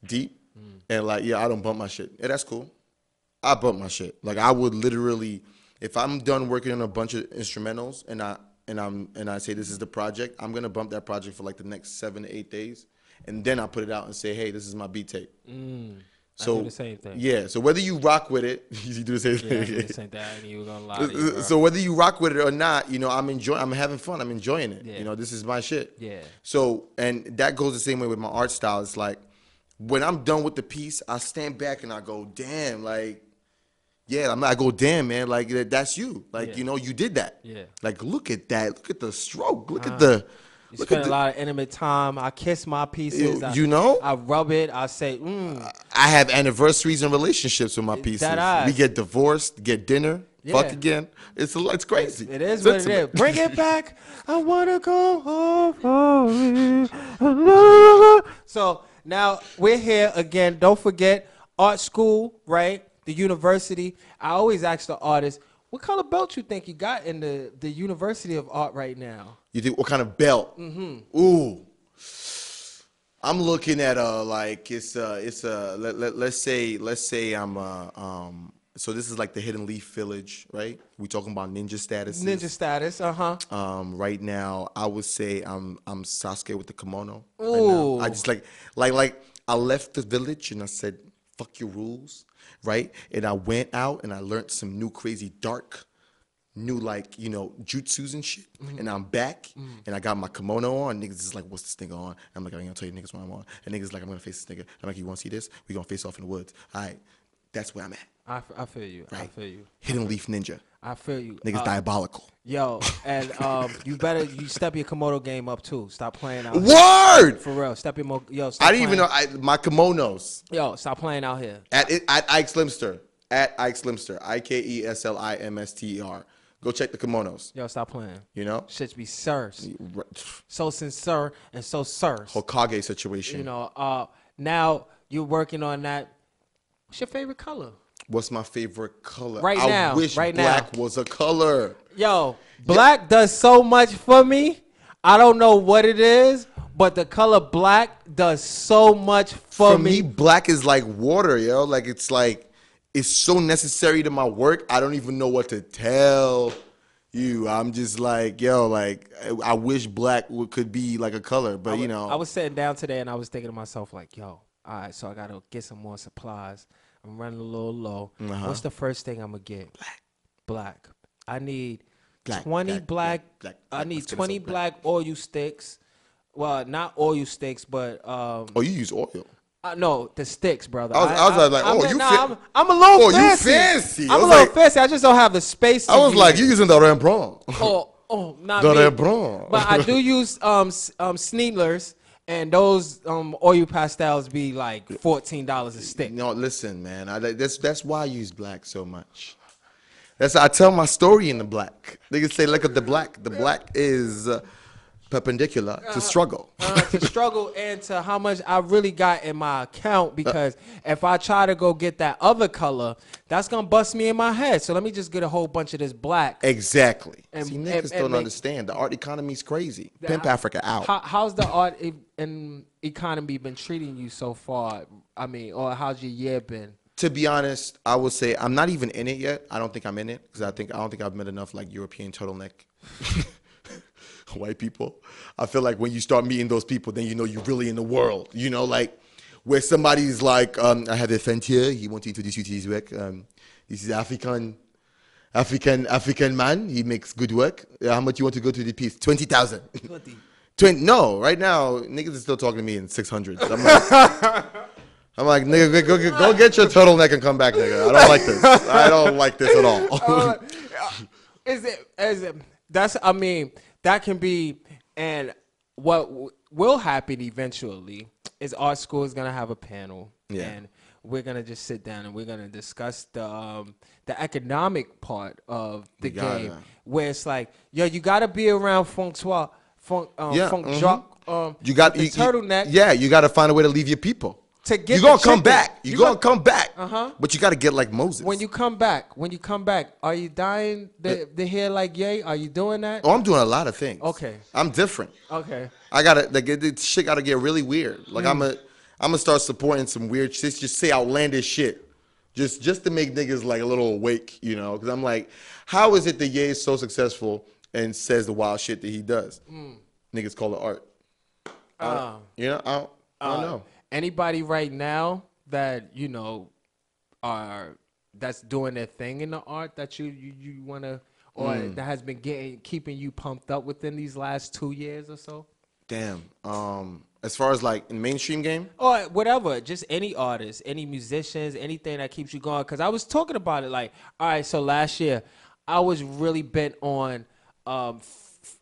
deep, and like, yeah, I don't bump my shit. Yeah, that's cool. I bump my shit. Like I would literally, if I'm done working on a bunch of instrumentals, and I say this is the project, I'm gonna bump that project for like the next 7 to 8 days, and then I put it out and say, hey, this is my beat tape. So I do the same thing. Yeah. So whether you rock with it, you do the same thing. I do the same thing. I ain't even gonna lie to you, bro. So whether you rock with it or not, I'm having fun. I'm enjoying it. Yeah. This is my shit. Yeah. So, and that goes the same way with my art style. It's like when I'm done with the piece, I stand back and I go, damn, like, yeah, I go, damn, man, like that's you. Like, you did that. Yeah. Like, look at that. Look at the stroke. Look at the. You spend a lot of intimate time. I kiss my pieces. I rub it. I say, I have anniversaries and relationships with my pieces. We get divorced, get dinner, fuck again. It's crazy. It is what it is. Bring it back. I want to go home for you. So now we're here again. Don't forget, art school, right? The university. I always ask the artists, what color belt you think you got in the University of Art right now? You think what kind of belt? Ooh, I'm looking at let's say I'm so this is like the Hidden Leaf Village, right? We talking about ninja status. Ninja status, Right now, I would say I'm Sasuke with the kimono. Ooh, right now. I just like I left the village and I said, fuck your rules, right? And I went out and I learned some new crazy dark, new jutsus and shit. And I'm back and I got my kimono on. Niggas is like, what's this nigga on? I'm like, I ain't gonna tell you niggas what I'm on. And niggas like, I'm gonna face this nigga. I'm like, you wanna see this? We gonna face off in the woods. All right, that's where I'm at. I feel you. Right? I feel you. Hidden Leaf Ninja. I feel you. Niggas diabolical. Yo, and you step your Komodo game up too. Stop playing out here. Word! For real. Stop your stop I didn't even know my kimonos. Yo, stop playing out here. At Ike Slimster. At Ike Slimster. IKESLIMSTER. Go check the kimonos. Yo, stop playing. Shit be sirs. So sincere and so sirs. Hokage situation. Now you're working on that. What's your favorite color? What's my favorite color? I wish black was a color. Yo, black does so much for me. I don't know what it is, but the color black does so much for me. For me, black is like water, yo. Like it's so necessary to my work. I don't even know what to tell you. I'm just like, yo, like I wish black could be like a color, but I was sitting down today and I was thinking to myself like, yo, all right, so I got to get some more supplies. I'm running a little low. What's the first thing I'm going to get? Black. I need 20 black. I need 20 black oil sticks. Well, not oil sticks, but oh, you use oil? No, the sticks, brother. I was like, I'm, oh, you I'm a little oh, fancy. you fancy. I'm a little fancy. I just don't have the space. I was like, you using the Rembrandt. Oh, not The me. Rembrandt. But I do use Sneedlers, and those oil pastels be like $14 a stick. No, listen, man. That's why I use black so much. I tell my story in the black. They can say, look at the black. The black is perpendicular to struggle. To struggle and to how much I really got in my account, because if I try to go get that other color, that's gonna bust me in my head. So let me just get a whole bunch of this black. Exactly. And- See, niggas and don't make- understand. The art economy's crazy. Pimp Africa out. How's the art and economy been treating you so far? I mean, or how's your year been? To be honest, I would say I'm not even in it yet. I don't think I'm in it because I don't think I've met enough like European turtleneck white people. I feel like when you start meeting those people, then you know you're really in the world. You know, like where somebody's like, I have a friend here. He wants to introduce you to his work. This is African man. He makes good work. How much you want to go to the piece? 20,000. 20. No, right now niggas are still talking to me in 600s. I'm like, nigga, go get your turtleneck and come back, nigga. I don't like this. I don't like this at all. I mean, that can be, and what will happen eventually is Art School is gonna have a panel, and we're gonna just sit down and we're gonna discuss the economic part of the game, where it's like, yo, you gotta be around funk jock, you got the turtleneck. You got to find a way to leave your people. To get you're gonna the come chicken. back. You're gonna come back. But you got to get like Moses. When you come back, are you dying the hair like Ye? Are you doing that? Oh, I'm doing a lot of things. Okay. I'm different. Okay. I gotta this shit gotta get really weird. Like I'm gonna start supporting some weird shit. Just say outlandish shit, just to make niggas like a little awake, you know? Because I'm like, how is it that Ye is so successful and says the wild shit that he does? Niggas call it art. You know, I don't know. Anybody right now that that's doing their thing in the art that you wanna, or that has been keeping you pumped up within these last 2 years or so? Damn. As far as like in mainstream game, or whatever, just any artists, any musicians, anything that keeps you going. Because I was talking about it, like, all right, so last year I was really bent on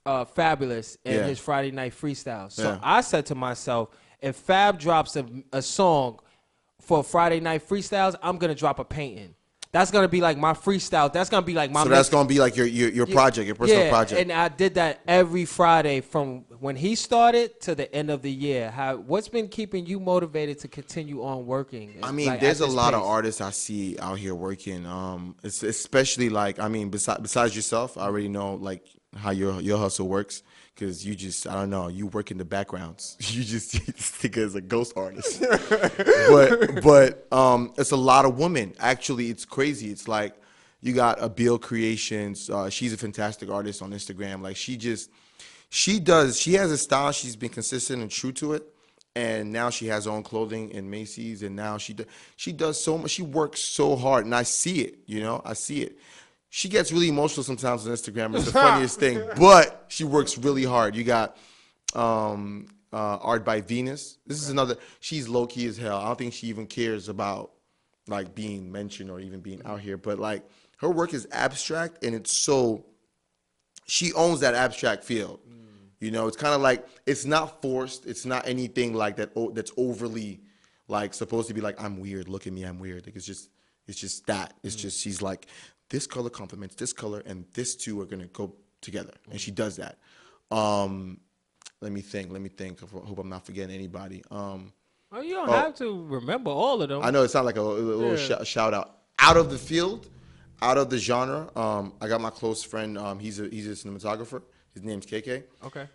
Fabulous and his Friday Night Freestyle. So I said to myself, if Fab drops a song for Friday Night Freestyles, I'm gonna drop a painting. That's gonna be like my freestyle. That's gonna be like my. So that's gonna be like your project, your personal project. And I did that every Friday from when he started to the end of the year. What's been keeping you motivated to continue on working? I mean, there's a lot of artists I see out here working. It's especially like, I mean, besides yourself, I already know like how your hustle works. Because you just, I don't know, you work in the backgrounds. You think as a ghost artist. but it's a lot of women. Actually, it's crazy. It's like you got Abil Creations. She's a fantastic artist on Instagram. Like she has a style. She's been consistent and true to it. And now she has her own clothing in Macy's. And now she does so much. She works so hard. And I see it, I see it. She gets really emotional sometimes on Instagram. It's the funniest thing. But she works really hard. You got Art by Venus. This is another. She's low-key as hell. I don't think she even cares about like being mentioned or even being out here. But like her work is abstract, and it's so. She owns that abstract field. It's kind of like, it's not forced. It's not anything like that that's overly like supposed to be like, I'm weird. Look at me, I'm weird. Like it's just that. It's just, she's like, this color complements this color, and this two are gonna go together, and she does that. Let me think. I hope I'm not forgetting anybody. You don't have to remember all of them. I know it sounds like a little shout out. Out of the field, out of the genre. I got my close friend. He's a cinematographer. His name's KK. Okay.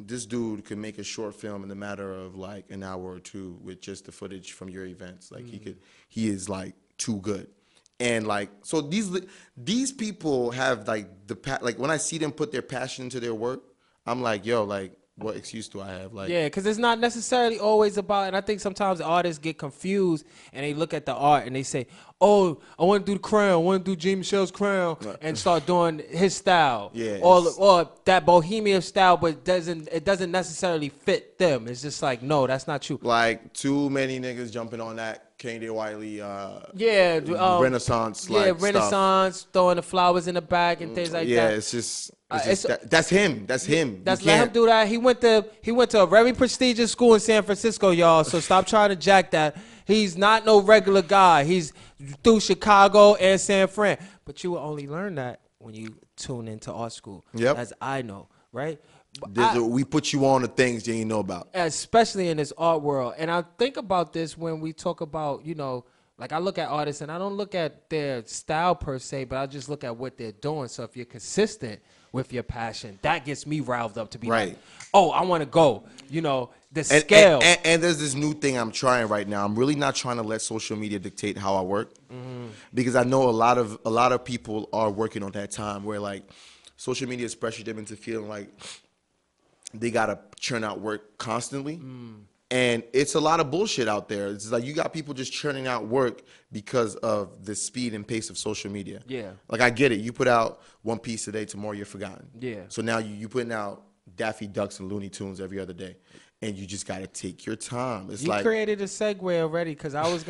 This dude could make a short film in a matter of like an hour or two with just the footage from your events. Like he is like too good. And like, so these people have like like when I see them put their passion into their work, I'm like, yo, like what excuse do I have? Like, Yeah, because it's not necessarily always about, and I think sometimes artists get confused and they look at the art and they say, oh, I want to do the crown, I want to do Jean Michel's crown, and start doing his style. Yeah, Or that bohemian style, but it doesn't necessarily fit them. It's just like, no, that's not you. like too many niggas jumping on that Kanye Wiley Renaissance, yeah, like Renaissance, throwing the flowers in the back and things like that. Yeah, it's just that's him. That's him. Let him do that. He went to a very prestigious school in San Francisco, y'all. So stop trying to jack that. He's not no regular guy. He's through Chicago and San Fran. But you will only learn that when you tune into art school. Yep. As I know, right? We put you on the things you ain't know about. Especially in this art world. And I think about this when we talk about, like I look at artists and I don't look at their style per se, but I just look at what they're doing. So if you're consistent with your passion, that gets me riled up to be like, oh, I want to go, the scale. And there's this new thing I'm trying right now. I'm really not trying to let social media dictate how I work, because I know a lot of people are working on that time where like social media has pressured them into feeling like they got to churn out work constantly. And it's a lot of bullshit out there. It's like you got people just churning out work because of the speed and pace of social media. Yeah. Like I get it. You put out one piece today, tomorrow you're forgotten. Yeah. So now you putting out Daffy Ducks and Looney Tunes every other day. And you just got to take your time. It's you like created a segue already, because that was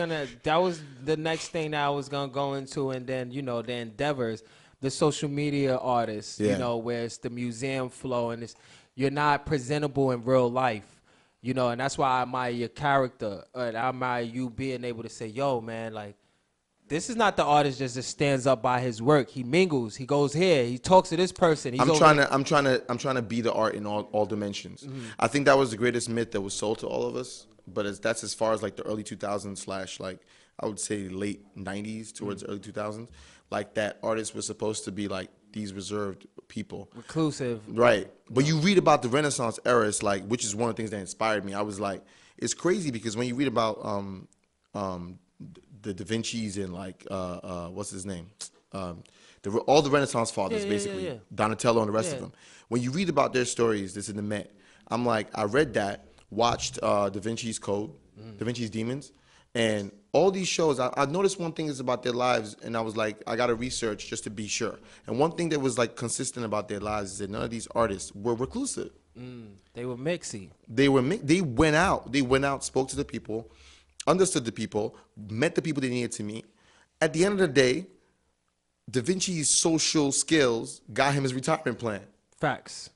the next thing that I was going to go into. And then, the endeavors, the social media artists, where it's the museum flow and you're not presentable in real life. And that's why I admire your character. And I admire you being able to say, yo, man, like, this is not the artist just stands up by his work. He mingles. He goes here. He talks to this person. I'm trying to be the art in all dimensions. I think that was the greatest myth that was sold to all of us. But that's as far as like the early 2000s / like I would say late 90s towards early 2000s. Like that artists were supposed to be like these reserved people. Reclusive. Right. But you read about the Renaissance era, it's like, which is one of the things that inspired me. I was like, it's crazy because when you read about the Da Vinci's and like what's his name, all the Renaissance fathers, basically, Donatello and the rest of them. When you read about their stories, this in the Met, I'm like, I read that, watched Da Vinci's Code, Da Vinci's Demons, and all these shows. I noticed one thing is about their lives, and I was like, I got to research just to be sure. And one thing that was like consistent about their lives is that none of these artists were reclusive. They were mixy. They went out, spoke to the people, understood the people, met the people they needed to meet. At the end of the day, Da Vinci's social skills got him his retirement plan. Facts.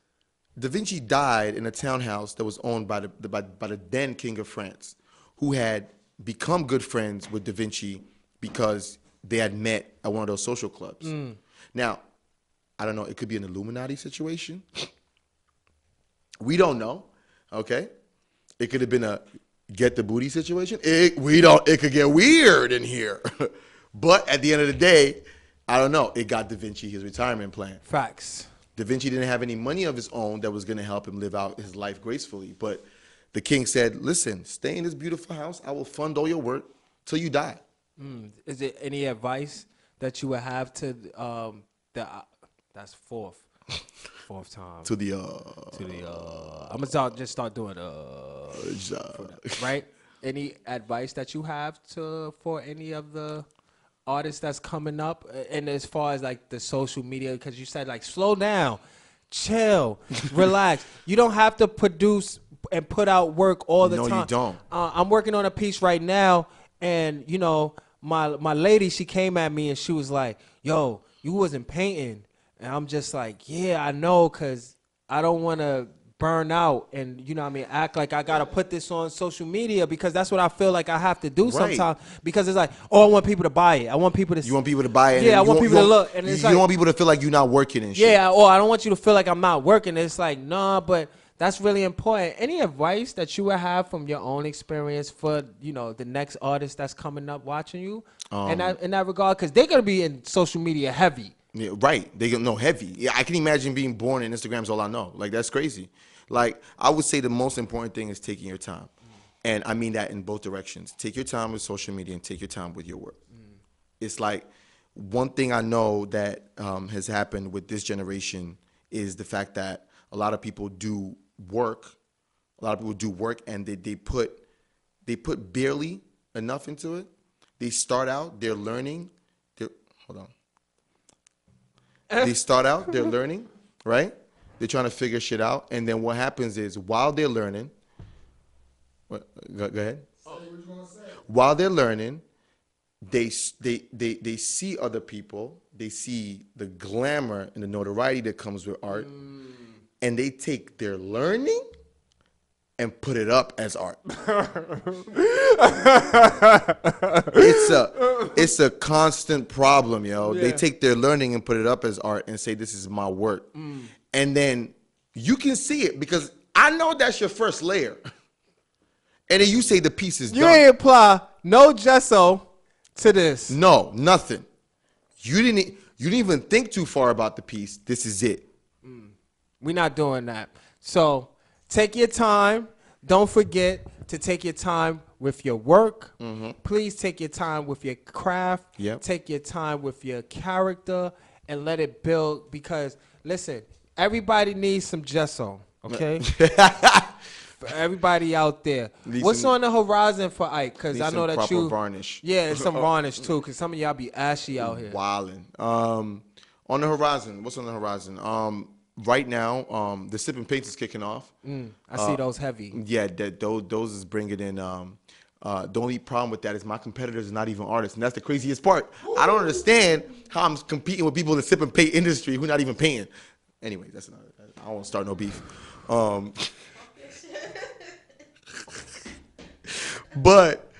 Da Vinci died in a townhouse that was owned by the then King of France, who had become good friends with Da Vinci because they had met at one of those social clubs. Now, I don't know, it could be an Illuminati situation. We don't know, okay? It could have been a get the booty situation. It could get weird in here. But at the end of the day, I don't know, it got Da Vinci his retirement plan. Facts. Da Vinci didn't have any money of his own that was going to help him live out his life gracefully. But the king said, listen, stay in this beautiful house. I will fund all your work till you die. Is there any advice that you would have to that's fourth time. I'm going to start doing right? Any advice that you have for any of the artists that's coming up, and as far as like the social media, because you said like slow down, chill, relax. You don't have to produce and put out work all the time. No, you don't. I'm working on a piece right now, and my lady, she came at me and she was like, yo, you wasn't painting. And I'm just like, yeah, I know, because I don't want to burn out and, act like I got to put this on social media, because that's what I feel like I have to do sometimes. Because it's like, oh, I want people to buy it. I want people to... You want people to buy it. Yeah, I want people to look. And it's you don't want people to feel like you're not working and shit. Yeah, or I don't want you to feel like I'm not working. It's like, nah, but that's really important. Any advice that you would have from your own experience for, the next artist that's coming up watching you in that regard? Because they're going to be in social media heavy. Yeah, right. They know heavy. Yeah, I can imagine being born and Instagram's all I know. Like, that's crazy. Like, I would say the most important thing is taking your time. And I mean that in both directions. Take your time with social media and take your time with your work. It's like, one thing I know that has happened with this generation is the fact that a lot of people do work. A lot of people do work, and they put barely enough into it. They start out, they're learning. Hold on. They start out, they're learning, right? They're trying to figure shit out, and then what happens is while they're learning, go ahead. While they're learning, they see other people. They see the glamour and the notoriety that comes with art, and they take their learning and put it up as art. It's a constant problem, yo. Yeah. They take their learning and put it up as art and say, this is my work. And then you can see it because I know that's your first layer. And then you say the piece is done. You ain't apply no gesso to this. No, nothing. You didn't even think too far about the piece. This is it. We're not doing that. So take your time. Don't forget to take your time with your work. Please take your time with your craft. Take your time with your character and let it build. Because, listen, everybody needs some gesso, okay? For everybody out there. What's on the horizon for Ike? Because I know that you... varnish. Yeah, and some varnish, too, because some of y'all be ashy out here. Wildin'. On the horizon, what's on the horizon? Right now, the Sip and Paints is kicking off. I see those heavy. Yeah, those is bringing in. The only problem with that is my competitors are not even artists, and that's the craziest part. I don't understand how I'm competing with people in the Sip and Paint industry who not even painting. Anyway, that's another. I won't start no beef. But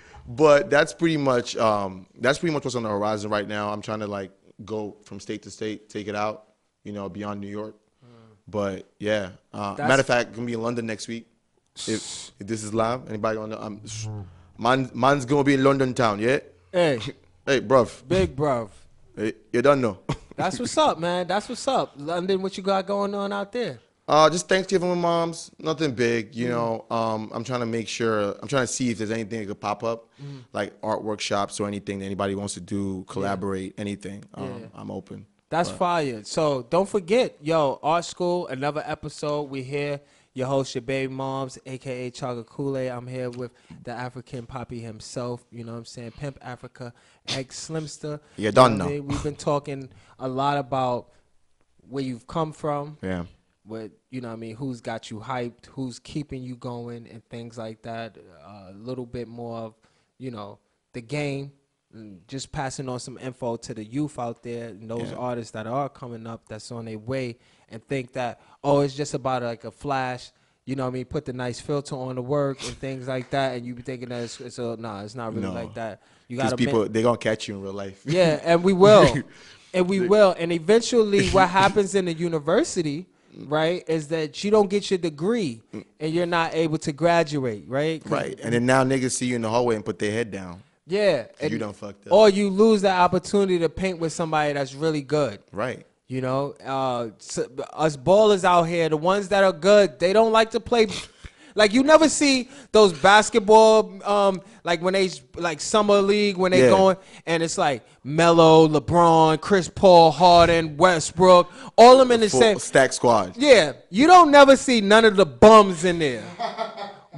that's pretty much what's on the horizon right now. I'm trying to like go from state to state, take it out, beyond New York. But yeah, matter of fact, gonna be in London next week. If this is live, anybody gonna know? Man's gonna be in London town, yeah. Hey, bruv. Big bruv. Hey, you don't know. That's what's up, man. That's what's up. London, what you got going on out there? Just Thanksgiving with moms. Nothing big, I'm trying to make sure. I'm trying to see if there's anything that could pop up, like art workshops or anything that anybody wants to do, collaborate, anything. I'm open. That's fire. So don't forget, Art School, another episode. We're here. Your host, your baby moms, a.k.a. Chaga Kool-Aid. I'm here with the African Poppy himself, you know what I'm saying? Pimp Africa, Egg Slimster. You don't know. We've been talking a lot about where you've come from. Yeah. What, who's got you hyped, who's keeping you going, and things like that. A little bit more of, the game. Just passing on some info to the youth out there and those artists that are coming up that's on their way and think that, it's just about like a flash, put the nice filter on the work and things like that, and you be thinking that it's not really like that. You got people, they're going to catch you in real life. Yeah, and we will. And we will. And eventually what happens in the university, right, is that you don't get your degree and you're not able to graduate, right? Right. And then now niggas see you in the hallway and put their head down. Yeah. You done fucked up. Or you lose the opportunity to paint with somebody that's really good. Right. Us ballers out here, the ones that are good, they don't like to play. Like, you never see those basketball, like when they, like summer league, when they going, and it's like Melo, LeBron, Chris Paul, Harden, Westbrook, all of them in the same. Stack squad. Yeah. You don't never see none of the bums in there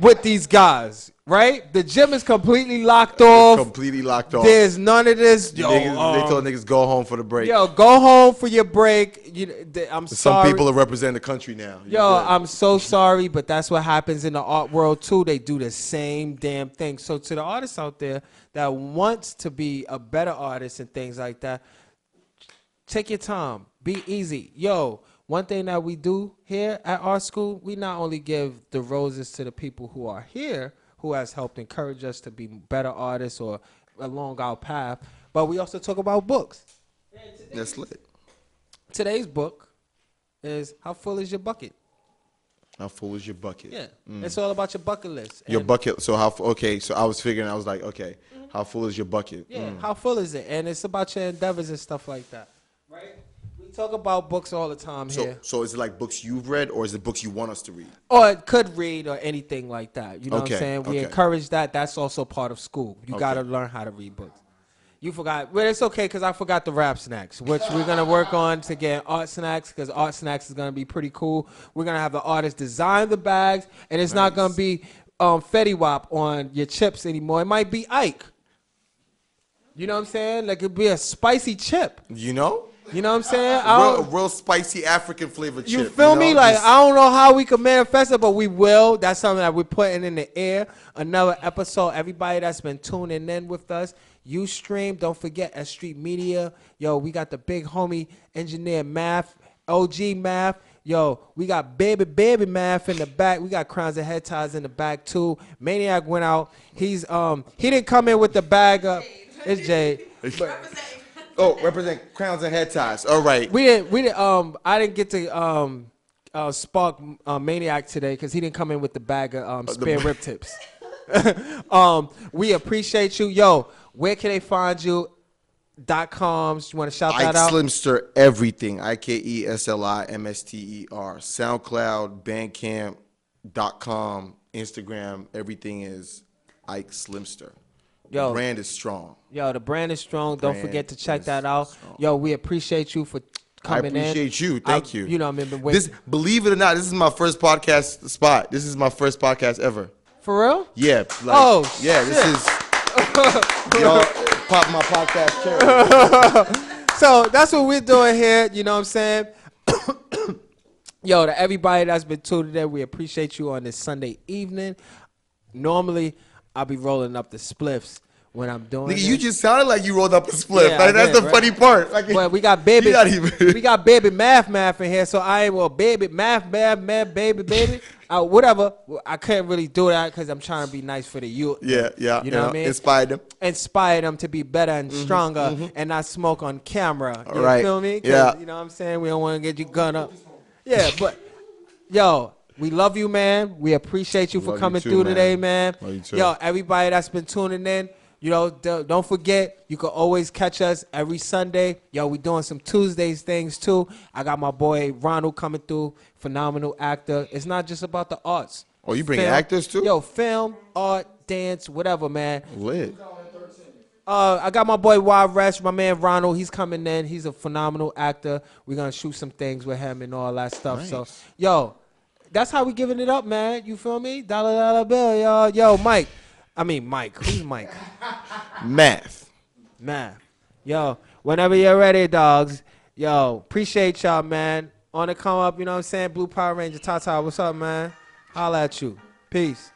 with these guys. Right? The gym is completely locked off. Completely locked off. There's none of this. They told niggas go home for the break. Go home for your break. I'm sorry. Some people are representing the country now. I'm so sorry, but that's what happens in the art world too. They do the same damn thing. So to the artists out there that wants to be a better artist and things like that, take your time. Be easy. One thing that we do here at Art School, we not only give the roses to the people who are here, who has helped encourage us to be better artists or along our path, but we also talk about books. That's lit. Today's book is How Full Is Your Bucket? How full is your bucket? Yeah, it's all about your bucket list. Your bucket. So so I was figuring. I was like, okay, how full is your bucket? Yeah, how full is it? And it's about your endeavors and stuff like that, right? Talk about books all the time here. So is it like books you've read, or is it books you want us to read? Or it could read or anything like that. You know what I'm saying? We Okay. encourage that. That's also part of school. You got to learn how to read books. You forgot. Well, it's okay because I forgot the rap snacks, which we're going to work on to get art snacks because art snacks is going to be pretty cool. We're going to have the artist design the bags, and it's not going to be Fetty Wap on your chips anymore. It might be Ike. You know what I'm saying? Like, it'd be a spicy chip. You know? You know what I'm saying? Real spicy African flavor chip. You feel me? Know? Like, I don't know how we can manifest it, but we will. That's something that we're putting in the air. Another episode. Everybody that's been tuning in with us. Ustream. Don't forget S.STREET Media. Yo, we got the big homie engineer Math, OG Math. Yo, we got baby Math in the back. We got crowns and head ties in the back too. Maniac went out. He didn't come in with the bag up. It's Jade. Represent crowns and head ties. All right. I didn't get to spark Maniac today because he didn't come in with the bag of spare rib tips. We appreciate you. Yo, where can they find you? .coms. You want to shout that out? Slimster everything. IKESLIMSTER. SoundCloud, Bandcamp.com, Instagram. Everything is Ike Slimster. The brand is strong. Yo, the brand is strong. Don't forget to check that out. Strong. Yo, we appreciate you for coming in. I appreciate you. Thank you. You know, I've been waiting. Believe it or not, this is my first podcast spot. This is my first podcast ever. For real? Yeah. Shit. This is y'all pop my podcast cherry. So that's what we're doing here. You know what I'm saying? Yo, to everybody that's been tuning in, we appreciate you on this Sunday evening. Normally, I'll be rolling up the spliffs when I'm doing it. You just sounded like you rolled up a spliff. Yeah, that's the funny part. Like, well, we got baby math in here, so I ain't baby math, baby. Whatever. I couldn't really do that because I'm trying to be nice for the youth. Yeah. You know what I mean? Inspire them to be better and stronger and not smoke on camera. You feel me? Yeah. You know what I'm saying? We don't want to get you gun up. Yeah, but, yo, we love you, man. We appreciate you for coming through today, man. Love you too. Yo, everybody that's been tuning in, you know, don't forget, you can always catch us every Sunday. Yo, we doing some Tuesdays things, too. I got my boy Ronald coming through, phenomenal actor. It's not just about the arts. Oh, you bring actors, too? Yo, film, art, dance, whatever, man. Lit. I got my boy Wild Resh, my man Ronald. He's coming in. He's a phenomenal actor. We're going to shoot some things with him and all that stuff. Nice. So, yo, that's how we giving it up, man. You feel me? Dollar bill, y'all. Yo, Mike. Who's Mike? Math. Yo, whenever you're ready, dogs. Yo, appreciate y'all, man. On the come up, you know what I'm saying? Blue Power Ranger, Tata, what's up, man? Holla at you. Peace.